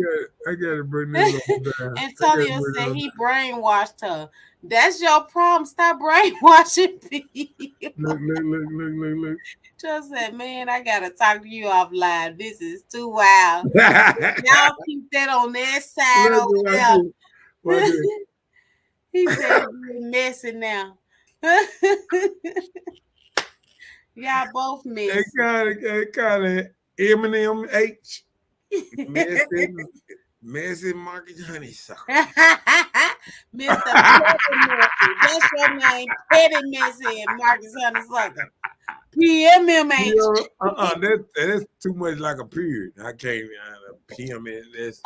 I gotta bring this on down. Antonio said he brainwashed her. That's your problem. Stop brainwashing people. Look. Just said, man, I gotta talk to you offline. This is too wild. Y'all keep that on that side over there. He said you're messing now. Y'all both messy. They got it. Eminem H. Messy Market Honeysuckle. Mr. Petty Messy. That's your name. Petty Messy and Marcus Honeysuckle. PMMH. That's too much like a period. I can't PMS. That's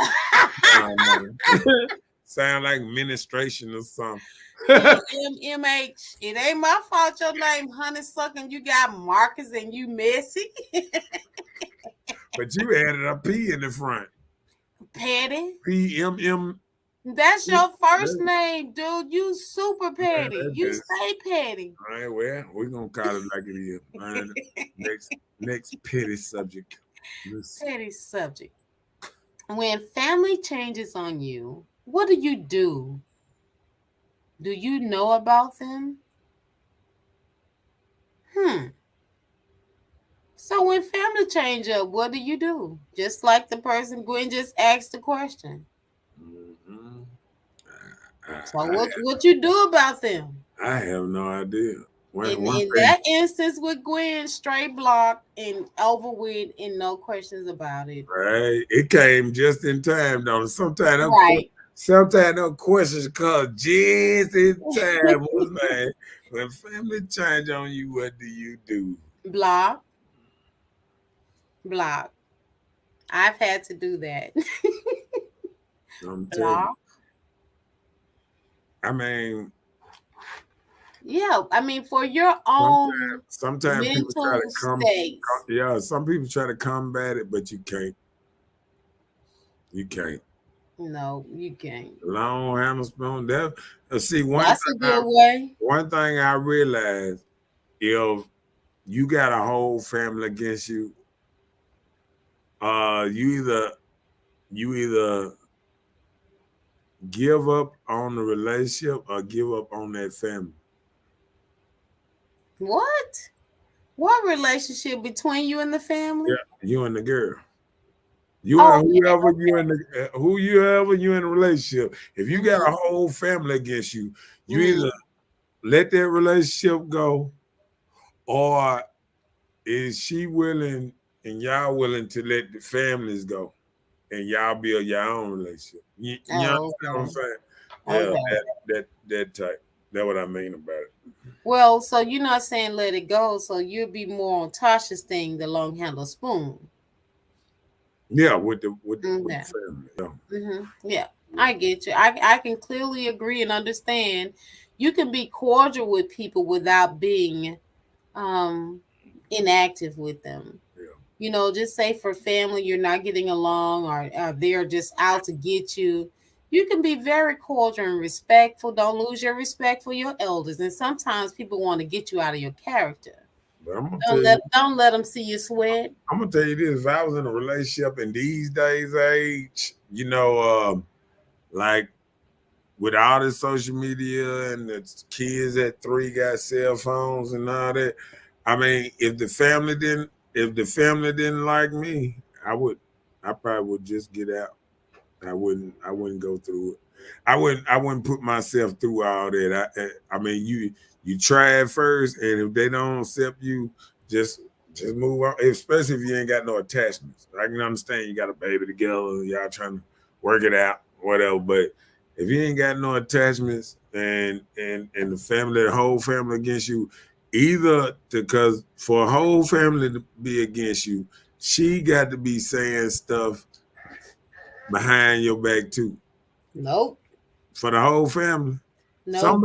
sound like administration or something. MMH. It ain't my fault your name Honeysuckle and you got Marcus and you messy. But you added a P in the front. Petty. PMM. That's your first name, dude. You super petty. You stay petty. All right, well, we're gonna call it like it is. Next petty subject. Petty subject. When family changes on you, what do you do? Do you know about them? So when family change up, what do you do? Just like the person Gwen just asked the question. So what you do about them? I have no idea. In that instance with Gwen, straight block and over with and no questions about it. Right. It came just in time, though. Sometimes no questions come just in time. When family change on you, what do you do? Block. I've had to do that. Block. I mean, yeah. I mean, for your own sometimes people try to some people try to combat it, but you can't. You can't. No, you can't. Long handle spoon. See, that's a good way. One thing I realized, if you got a whole family against you, you either give up on the relationship or give up on that family. What? What relationship between you and the family? Yeah, you and the girl. Whoever you in a relationship. If you got a whole family against you, you either let that relationship go, or is she willing and y'all willing to let the families go and y'all build your own relationship? You understand what I'm saying? Yeah, that type. That's what I mean about it. Well, so you're not saying let it go, so you'll be more on Tasha's thing, the long handle spoon. Yeah, with the family. Yeah. Yeah, I get you. I can clearly agree and understand. You can be cordial with people without being inactive with them. Yeah. Just say for family you're not getting along or they're just out to get you. You can be very cordial and respectful. Don't lose your respect for your elders. And sometimes people want to get you out of your character. Don't let them see you sweat. I'm gonna tell you this: if I was in a relationship in these days' age, like with all this social media and the kids at 3 got cell phones and all that, I mean, if the family didn't like me, I probably would just get out. I wouldn't go through it. I wouldn't put myself through all that. I mean, you try it first, and if they don't accept you, just move on. Especially if you ain't got no attachments. I can understand you got a baby together, y'all trying to work it out, whatever. But if you ain't got no attachments and the whole family against you, either because for a whole family to be against you, she got to be saying stuff behind your back too. Nope. For the whole family. Nope.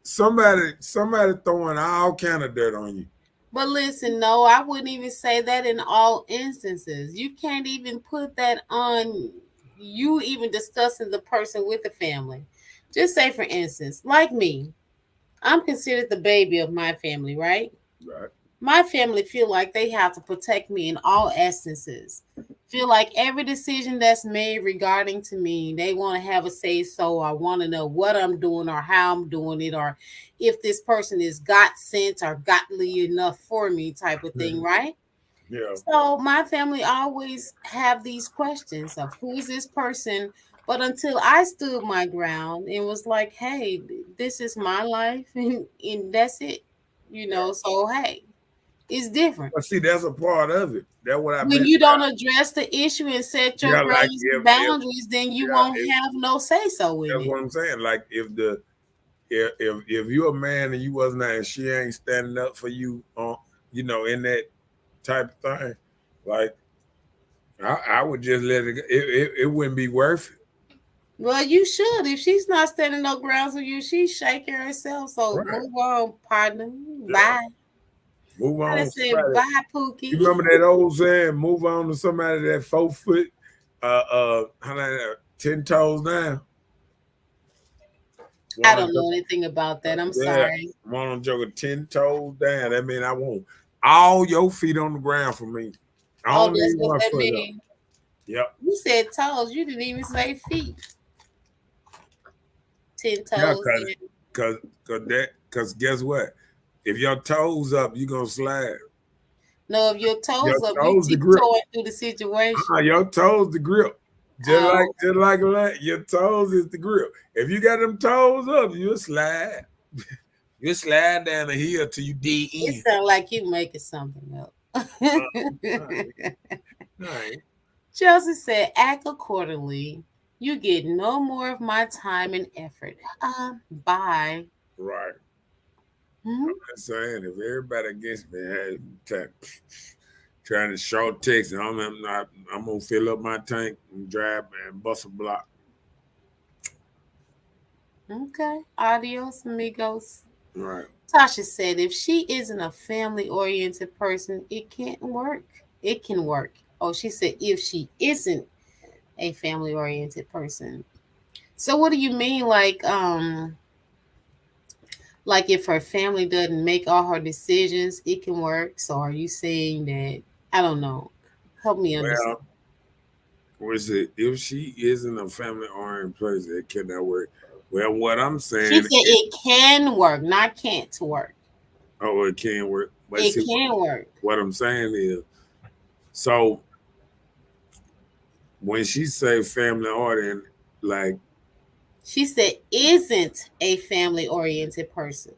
Somebody throwing all kind of dirt on you. But listen, no, I wouldn't even say that in all instances. You can't even put that on you even discussing the person with the family. Just say, for instance, like me, I'm considered the baby of my family, right? Right. My family feel like they have to protect me in all instances. Feel like every decision that's made regarding to me, they want to have a say so. I want to know what I'm doing or how I'm doing it, or if this person is God sent or godly enough for me, type of thing, right? Yeah. So my family always have these questions of who is this person, but until I stood my ground and was like, hey, this is my life and that's it, Yeah. so hey, it's different. But see, that's a part of it. That's what I When meant you by don't address the issue and set your yeah, like grounds and if boundaries, then you yeah, won't have no say so in that's it. what I'm saying. Like if you're a man and you wasn't there and she ain't standing up for you on in that type of thing, like I would just let it go. It wouldn't be worth it. Well, you should. If she's not standing no grounds with you, she's shaking herself. So Right. move on, partner. Yeah. Bye. Move I on just to said somebody. bye, You Pookie. remember that old saying, move on to somebody that 4 foot how that 10 toes down. I One of don't them, know anything about that. I'm yeah, sorry. one of them joker 10 toes down. That mean I want all your feet on the ground for me. I Oh, don't that's need what one that foot up. means. Yep. You said toes. You didn't even say feet. 10 Yeah, toes. In. cause guess what? If your toes up, you gonna slide. No, if your Your toes up, you toes the grip. tiptoeing through the situation. Your toes the grip. Oh, Just like a leg, your toes is the grip. If you got them toes up, you'll slide. You slide down the hill till you dig it in. sounds like you making something up. All right. All right. Chelsea said, act accordingly. You get no more of my time and effort. Bye. Right. I'm Hmm? just saying, if everybody against me had trying to short text, and I'm gonna fill up my tank and drive and bust a block. Okay. Adios, amigos. Right. Tasha said, if she isn't a family oriented person, it can't work. It can work. Oh, she said, if she isn't a family oriented person. So what do you mean like if her family doesn't make all her decisions, it can work? So are you saying that I don't know. Help me understand. Well, was it if she isn't a family oriented person, it cannot work. Well, what I'm She saying said is, it can work, not can't to work. oh, it can work. But It see, can work. what I'm saying is, so when she say family oriented, like, She said isn't a family oriented person.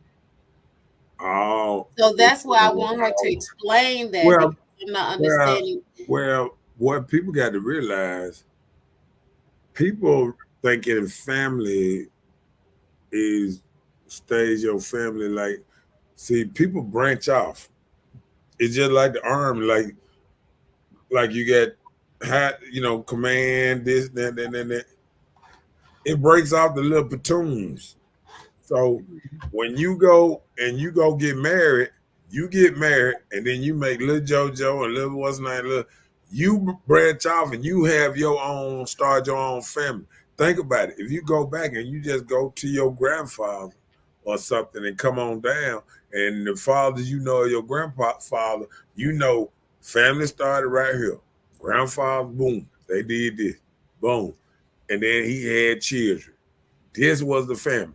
oh, So that's why I want her to explain that well, because I'm not well, understanding. what people got to realize, people thinking family is stays your family. Like, see, people branch off. It's just like the army, like you get command this, that. It breaks off the little platoons. So when you go get married, and then you make little JoJo and little what's name, little you branch off and you have your own, start your own family. Think about it. If you go back and you just go to your grandfather or something and come on down, and the fathers your grandpa father, family started right here. Grandfather, boom, they did this, boom, and then he had children. This was the family.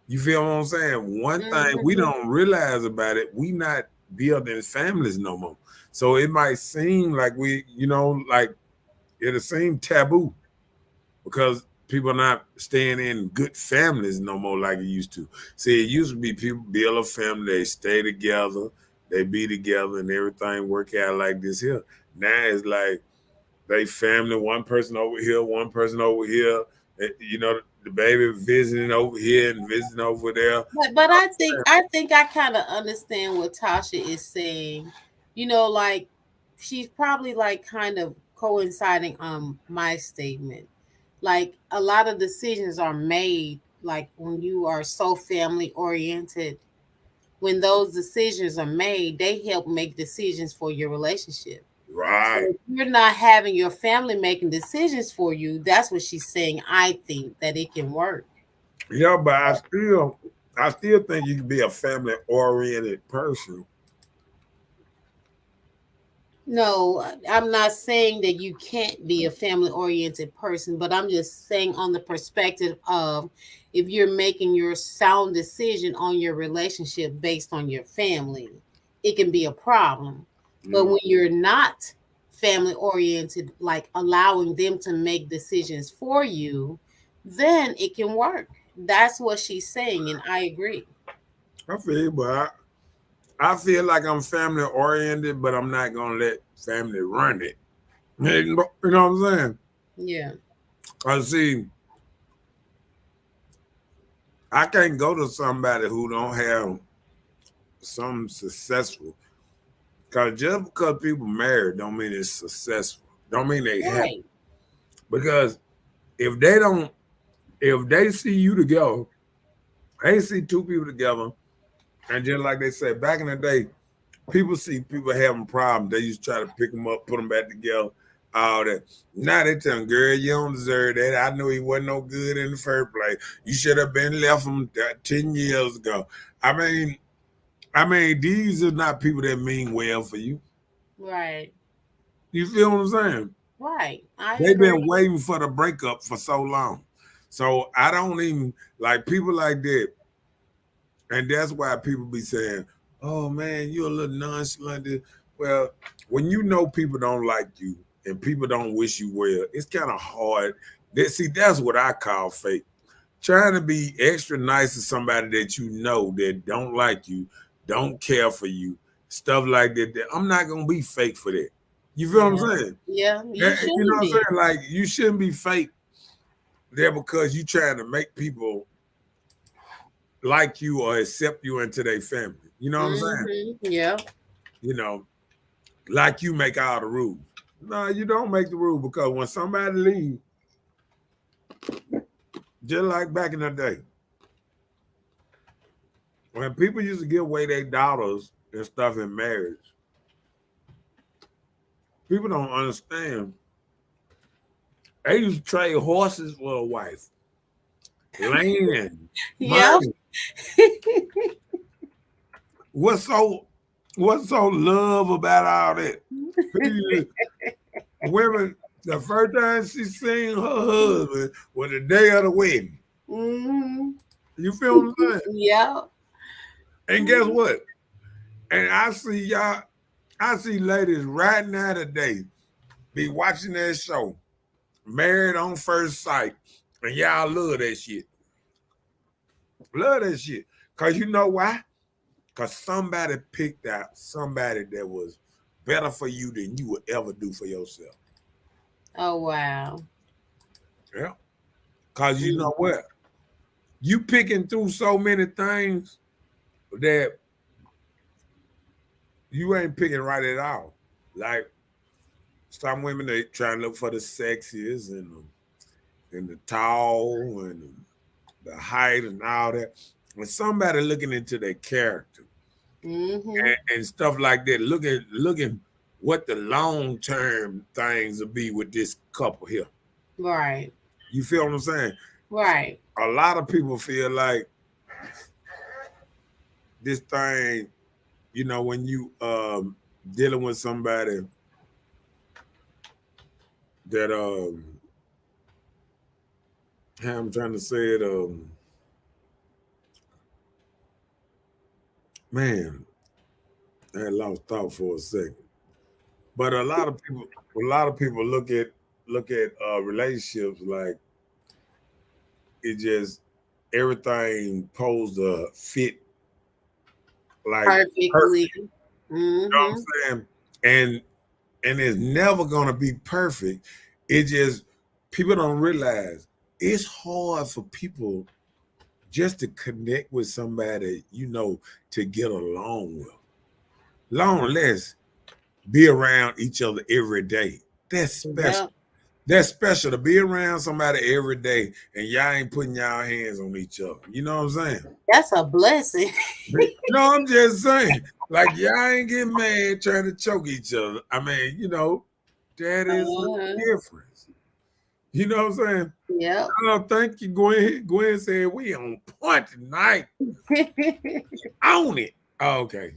You feel what I'm saying? One thing we Mhm. don't realize about it, we not building families no more. So it might seem like like it'll seem taboo because people are not staying in good families no more like it used to. See, it used to be people build a family, they stay together, they be together, and everything work out like this here. Now it's like they family, one person over here, one person over here. The baby visiting over here and visiting over there. But I think I kind of understand what Tasha is saying. Like she's probably like kind of coinciding on my statement. Like a lot of decisions are made like when you are so family oriented. When those decisions are made, they help make decisions for your relationship. So Right. if you're not having your family making decisions for you, that's what she's saying. I think that it can work. Yeah, but I still think you can be a family oriented person No, I'm not saying that you can't be a family oriented person, but I'm just saying on the perspective of if you're making your sound decision on your relationship based on your family, it can be a problem. But Mm. when you're not family oriented, like allowing them to make decisions for you, then it can work. That's what she's saying, and I agree. I feel you, but I feel like I'm family oriented, but I'm not gonna let family run it. You know what I'm saying? Yeah. I see. I can't go to somebody who don't have something successful. Cause just because people married don't mean it's successful. Don't mean they happy. Right. Because if they don't, if they see you together, they see two people together, and just like they said back in the day, people see people having problems. They used to try to pick them up, put them back together, all that. Now they tell them, girl, you don't deserve that. I knew he wasn't no good in the first place. You should have been left him 10 years ago. I mean, these are not people that mean well for you. Right. You feel what I'm saying? Right. I They've been agree. waiting for the breakup for so long. So I don't even like people like that. And that's why people be saying, oh man, you're a little nonchalant. Well, when you know people don't like you and people don't wish you well, it's kind of hard. See, that's what I call fake. Trying to be extra nice to somebody that you know that don't like you, don't care for you, stuff like that. I'm not gonna be fake for that. You feel what Yeah. I'm saying? Yeah. You You know shouldn't what I'm be. saying? Like you shouldn't be fake there because you trying to make people like you or accept you into their family. You know what I'm saying? Yeah. You know, like you make all the rules. No, you don't make the rule because when somebody leaves, just like back in the day, when people used to give away their daughters and stuff in marriage, people don't understand. They used to trade horses for a wife, land, Yeah. money. What's so what's so love about all that? Women, the first time she seen her husband was the day of the wedding. Mm-hmm. You feel what I'm saying? Yeah. And guess what? And I see ladies right now today be watching that show, Married on First Sight, and y'all love that shit. Love that shit. Cause you know why? Cause somebody picked out somebody that was better for you than you would ever do for yourself. Oh wow. Yeah. Cause you know Mm-hmm. what? You picking through so many things that you ain't picking right at all. Like some women, they trying to look for the sexiest and the tall and the height and all that. And somebody looking into their character Mm-hmm. and stuff like that, looking what the long term things will be with this couple here. Right. You feel what I'm saying? Right. A lot of people feel like this thing, when you dealing with somebody that how I'm trying to say it, man, I had lost thought for a second. But a lot of people look at relationships like it just everything posed to fit like perfect. Perfectly. You know what Mm-hmm. I'm saying? And it's never gonna be perfect. It just people don't realize it's hard for people just to connect with somebody, to get along with. Long less be around each other every day. That's special. Yep. That's special to be around somebody every day and y'all ain't putting y'all hands on each other. You know what I'm saying? That's a blessing. No, I'm just saying. Like y'all ain't getting mad trying to choke each other. I mean, that is Uh-huh. a difference. You know what I'm saying? Yep. Oh, thank you, Gwen. Gwen said we on point tonight. On it. Oh, okay.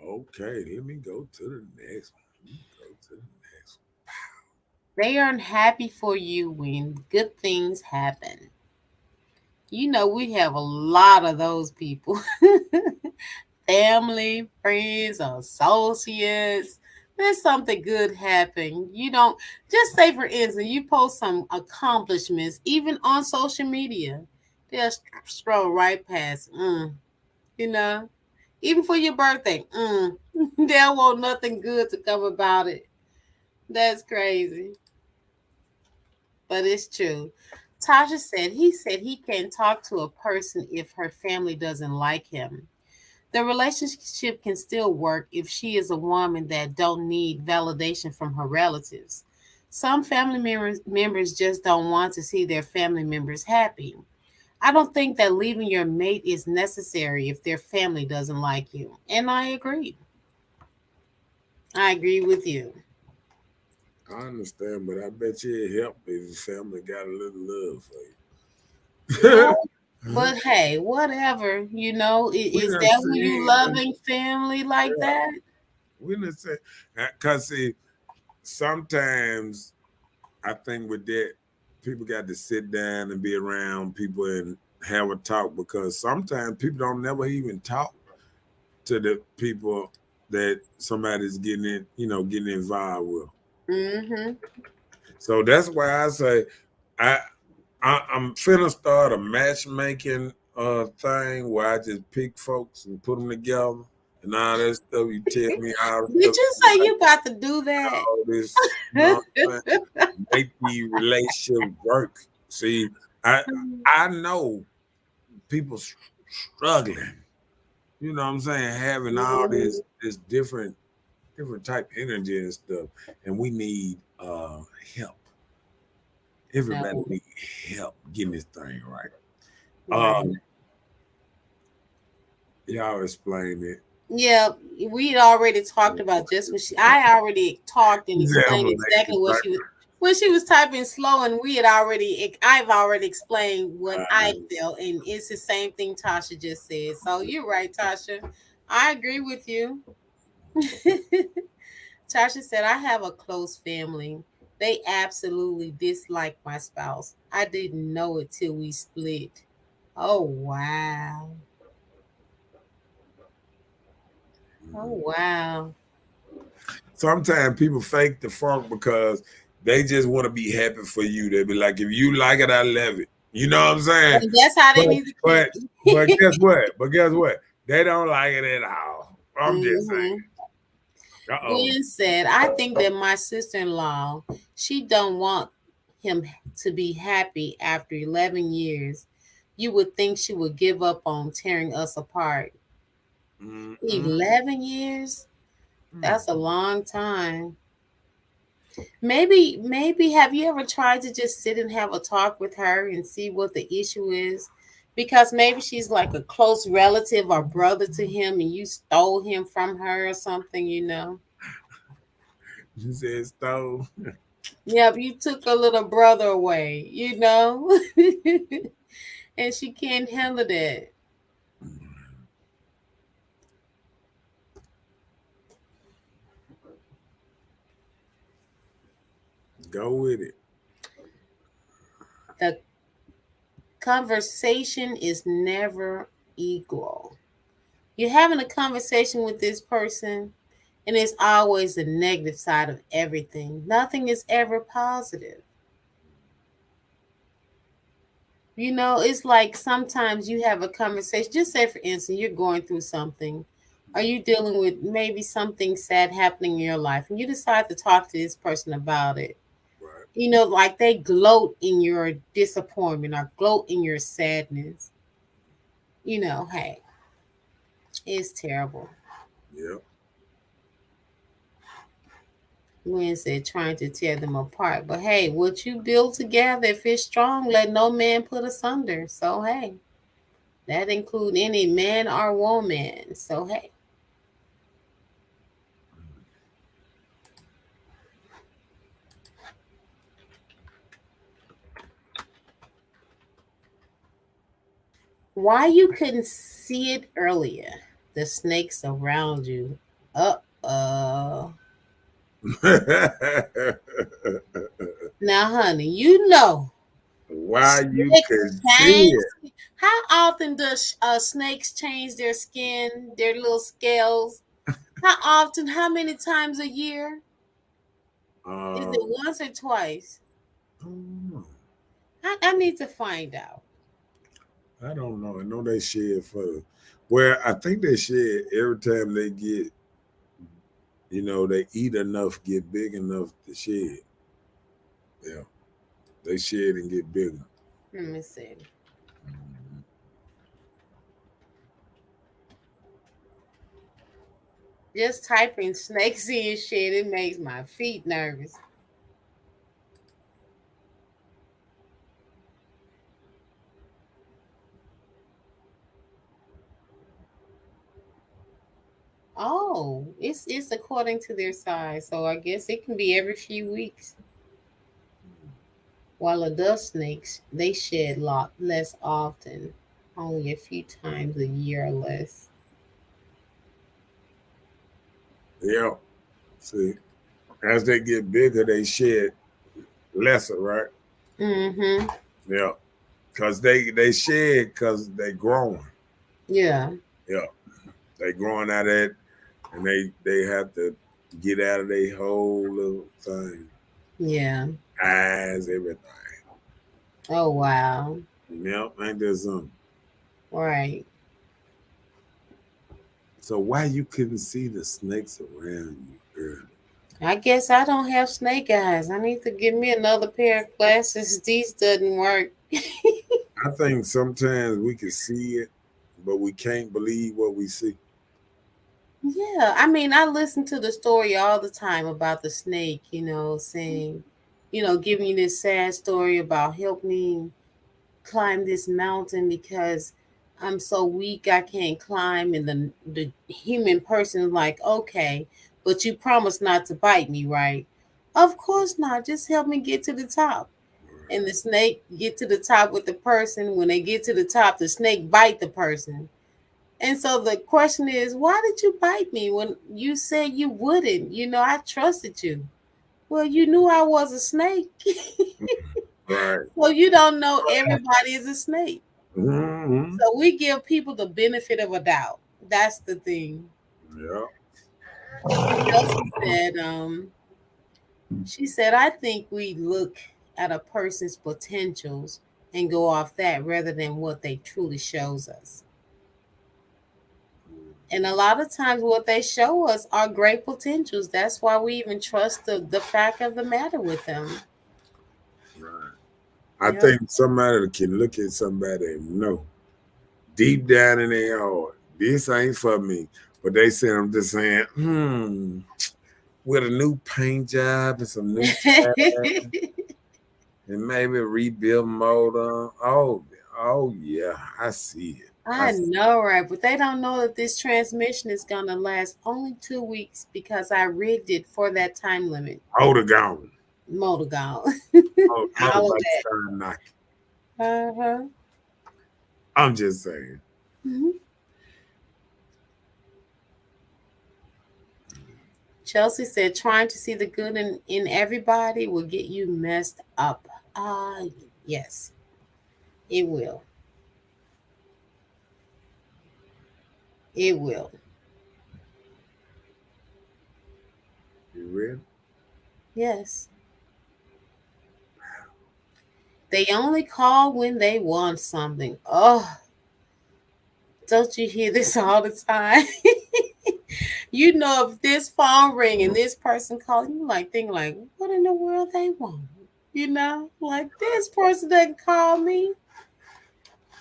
Okay, let me go to the next one. Let me go to the next They aren't happy for you when good things happen. You know, we have a lot of those people. Family, friends, associates. There's something good happen. You don't just say, for instance, you post some accomplishments, even on social media. They'll scroll right past. You know, even for your birthday, they'll want nothing good to come about it. That's crazy, but it's true. Tasha said he can't talk to a person if her family doesn't like him. The relationship can still work if she is a woman that don't need validation from her relatives. Some family members just don't want to see their family members happy. I don't think that leaving your mate is necessary if their family doesn't like you. And I agree. I agree with you. one. I understand, but I bet you it help if your family got a little love Yeah, for you. but hey, whatever, we is done that who you seen, loving family like yeah, that? we done seen, cause see, sometimes I think with that, people got to sit down and be around people and have a talk because sometimes people don't never even talk to the people that somebody's getting involved with. Mm-hmm. So that's why I say I, I'm finna start a matchmaking thing where I just pick folks and put them together and all that stuff. You tell me how the Did stuff you you say like, you about to do that? all this, make the relationship work. See, I I know people struggling. You know what I'm saying? Having all this different type energy and stuff, and we need help. Everybody No, need help getting this thing right. right. Y'all explain it. Yeah, we had already talked about just what I already talked and I'm explained lazy, exactly what right? she was when she was typing slow, and I've already explained what I felt, and it's the same thing Tasha just said. So you're right, Tasha. I agree with you. Tasha said, I have a close family. They absolutely dislike my spouse. I didn't know it till we split. Oh, wow. Oh, wow. Sometimes people fake the funk because they just want to be happy for you. They be like, if you like it, I love it. You know what I'm saying? And that's how But they need to but keep but it. guess what? But guess what? They don't like it at all. I'm just Hmm. saying. Uh-oh. Gwen said, I think that my sister-in-law, she don't want him to be happy after 11 years. You would think she would give up on tearing us apart. Mm-mm. 11 years? Mm. That's a long time. Maybe have you ever tried to just sit and have a talk with her and see what the issue is? Because maybe she's like a close relative or brother to him and you stole him from her or something. She said stove. Yep, you took a little brother away. And she can't handle that. Go with it. The conversation is never equal. You're having a conversation with this person, and it's always the negative side of everything. Nothing is ever positive. It's like sometimes you have a conversation. Just say, for instance, you're going through something. Are you dealing with maybe something sad happening in your life, and you decide to talk to this person about it? Right. Like they gloat in your disappointment or gloat in your sadness. Hey, it's terrible. Yep. Gwen said, trying to tear them apart. But hey, what you build together, if it's strong, let no man put asunder. So hey, that include any man or woman. So hey. Why you couldn't see it earlier? The snakes around you. Uh-oh. Now, honey, you know Why you snakes could see change. it? How often does snakes change their skin, their little scales? How often? How many times a year? Is it Um, once or twice? I don't know. I need to find out. I don't know. I know they shed fur. Well, I think they shed every time they get, they eat enough, get big enough to shed. Yeah, they shed and get bigger. Let me see. Mhm. Just typing snakes in shit, it makes my feet nervous. Oh, it's according to their size, so I guess it can be every few weeks. While adult snakes, they shed lot less often, only a few times a year or less. Yeah. See, as they get bigger, they shed lesser, right? Mm-hmm. Yeah, cause they shed because they growing. Yeah. Yeah, they growing out of it, and they have to get out of their whole little thing, Yeah. eyes, everything. Oh wow. Yep, ain't there something? Right. So why you couldn't see the snakes around you earlier? I guess I don't have snake eyes. I need to get me another pair of glasses. These doesn't work. I think sometimes we can see it, but we can't believe what we see. Yeah, I mean, I listen to the story all the time about the snake, saying, giving you this sad story about help me climb this mountain because I'm so weak I can't climb. And the human person is like, okay, but you promised not to bite me, right? Of course not. Just help me get to the top. And the snake get to the top with the person. When they get to the top, the snake bite the person. And so the question is, why did you bite me when you said you wouldn't? I trusted you. Well, you knew I was a snake. Right. So you don't know everybody is a snake. Hmm. So we give people the benefit of a doubt. That's the thing. Yeah. Chelsea said, she said, I think we look at a person's potentials and go off that rather than what they truly shows us. And a lot of times what they show us are great potentials. That's why we even trust the fact of the matter with them. Right. I Yep. think somebody can look at somebody and know deep down in their heart, this ain't for me. But they say, I'm just saying, with a new paint job and some new tires and maybe a rebuild motor. Oh yeah, I see it. I know, right? But they don't know that this transmission is going to last only 2 weeks because I rigged it for that time limit. Motor gone. Motor gone. Motor All of about to that. start knocking. Uh-huh. I'm just saying. Mhm. Chelsea said, trying to see the good in everybody will get you messed up. Yes, it will. It will. You ready? Yes. They only call when they want something. Oh, don't you hear this all the time? If this phone ring and this person calling, you might think like, what in the world they want? Like this person doesn't call me.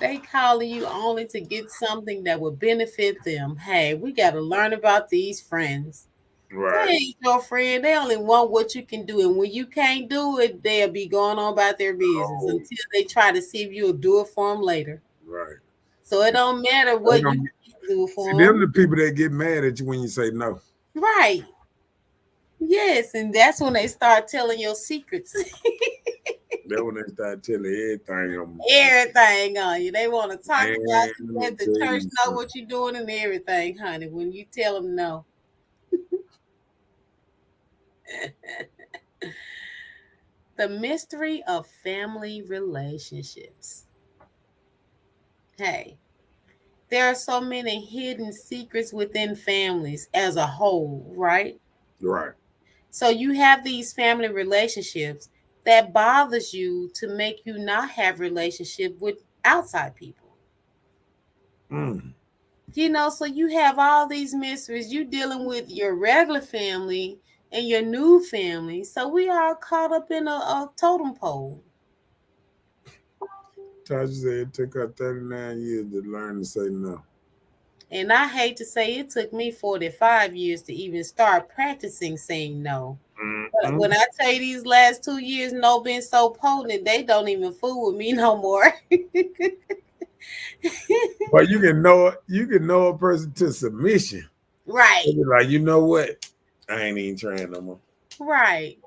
They calling you only to get something that will benefit them. Hey, we got to learn about these friends. They Right. ain't your friend. They only want what you can do. And when you can't do it, they'll be going on about their business Oh, until they try to see if you'll do it for them later. right. So it don't matter They what you gonna do see for them them. the people that get mad at you when you say no. Right. Yes. And that's when they start telling your secrets. That when they start telling everything, Everything on you. They want to talk man, about let you. me Let the tell church you know something. what you're doing and everything, honey, when you tell them no. The mystery of family relationships. Hey, there are so many hidden secrets within families as a whole, right? Right. So you have these family relationships that bothers you to make you not have relationship with outside people. Mm. So you have all these mysteries. You dealing with your regular family and your new family. So we are caught up in a totem pole. Tasha said it took her 39 years to learn to say no. And I hate to say it took me 45 years to even start practicing saying no. But when Mm-mm. I tell you these last 2 years, no been so potent, they don't even fool with me no more. But you can know a person to submission. Right, They be like, you know what? I ain't even trying no more. right.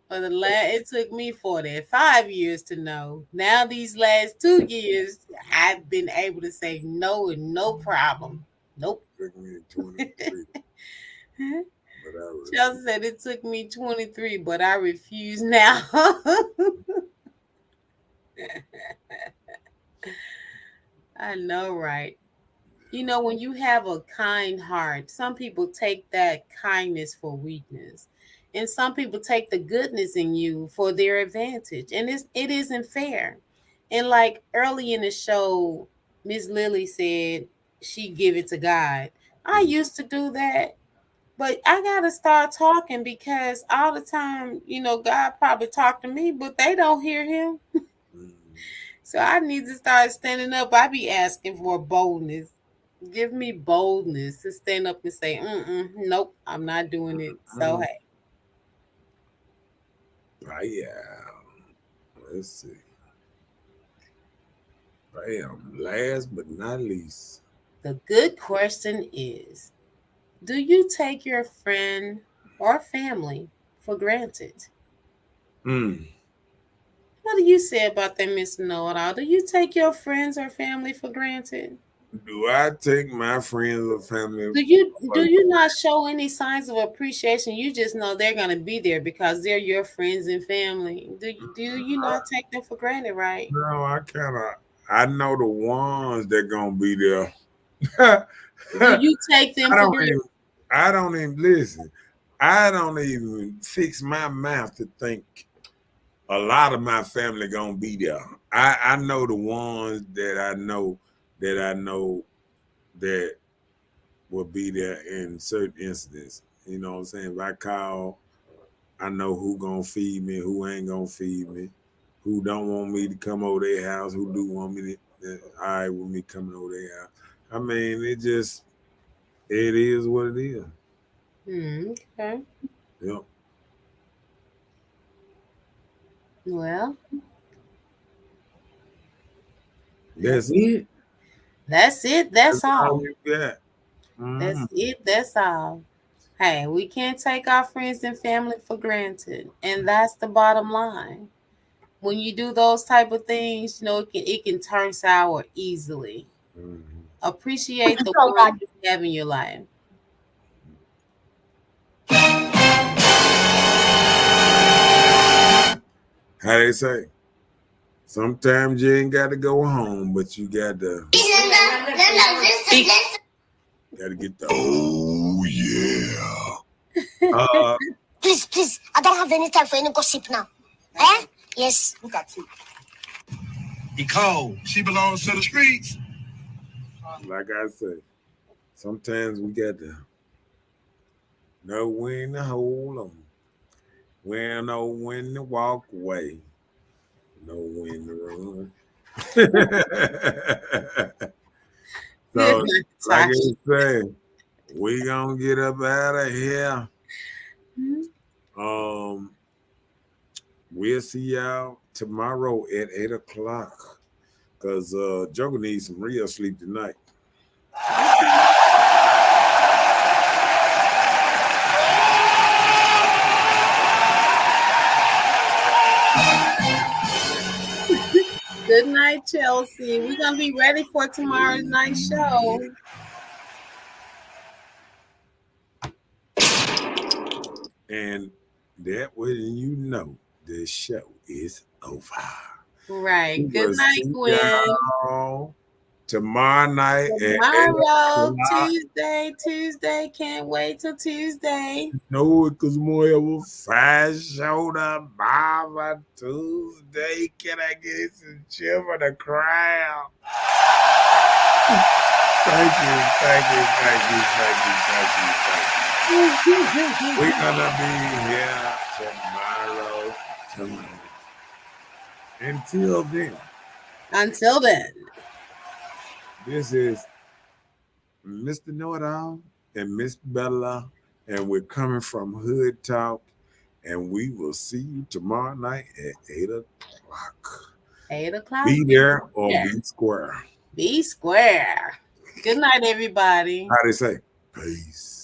For it took me 45 years to know. Now these last 2 years, I've been able to say no and no problem. Nope. Took me 23, but I Chelsea said it took me 23, but I refuse now. I know, right? When you have a kind heart, some people take that kindness for weakness. And some people take the goodness in you for their advantage. And it isn't fair. And like early in the show, Miss Lily said she give it to God. I used to do that. But I gotta start talking because all the time, God probably talk to me, but they don't hear him. So I need to start standing up. I be asking for boldness. Give me boldness to stand up and say, nope, I'm not doing it. So hey. yeah. Let's see. Bam. Last but not least. The good question is, do you take your friend or family for granted? Mm. What do you say about that, Miss Know-it-all? Do you take your friends or family for granted? Do I take my friends or family? Do you not show any signs of appreciation? You just know they're gonna be there because they're your friends and family. Do you not take them for granted, right? No, I know the ones that gonna be there. Do you take them I for don't granted? even I don't even listen. I don't even fix my mouth to think a lot of my family gonna be there. I know the ones that I know that will be there in certain incidents. You know what I'm saying? If I call, I know who gonna feed me, who ain't gonna feed me, who don't want me to come over their house, who do want me to all right with me coming over their house. I mean, it is what it is. Okay. Yep. Well, That's that's it. that's it. That's That's all all. you got. That's Mm. it. That's all. Hey, we can't take our friends and family for granted, and that's the bottom line. When you do those type of things, it can turn sour easily. Mhm. Appreciate the ones you have in your life. How they say? Sometimes you ain't got to go home, but you got to get the oh yeah. Uh, Please, I don't have any time for any gossip now. Eh? Yes. Look at it. Nicole, she belongs to the streets. like I say, sometimes we got to know when to hold them, know when to walk away, know when to run. Good So, night, like I Tasha. say, we gonna get up out of here. Mhm. Um, we'll see y'all tomorrow at 8 o'clock. Cause Joker needs some real sleep tonight. Good night, Chelsea. We're gonna be ready for tomorrow's night show. And that way you know the show is over. Right. We Good will night, see Gwen. y'all tomorrow night at 8 Tomorrow, o'clock. Tuesday. Can't wait till Tuesday. No, because more of a fast shoulder Baba Tuesday. Can I get some cheer for the crowd? Thank you. We're gonna be here tomorrow. Until then, this is Mr. Know-It-All and Miss Bella, and we're coming from Hood Talk, and we will see you tomorrow night at 8 o'clock. 8 o'clock. Be there or be square. Be square. Good night, everybody. How they say? Peace.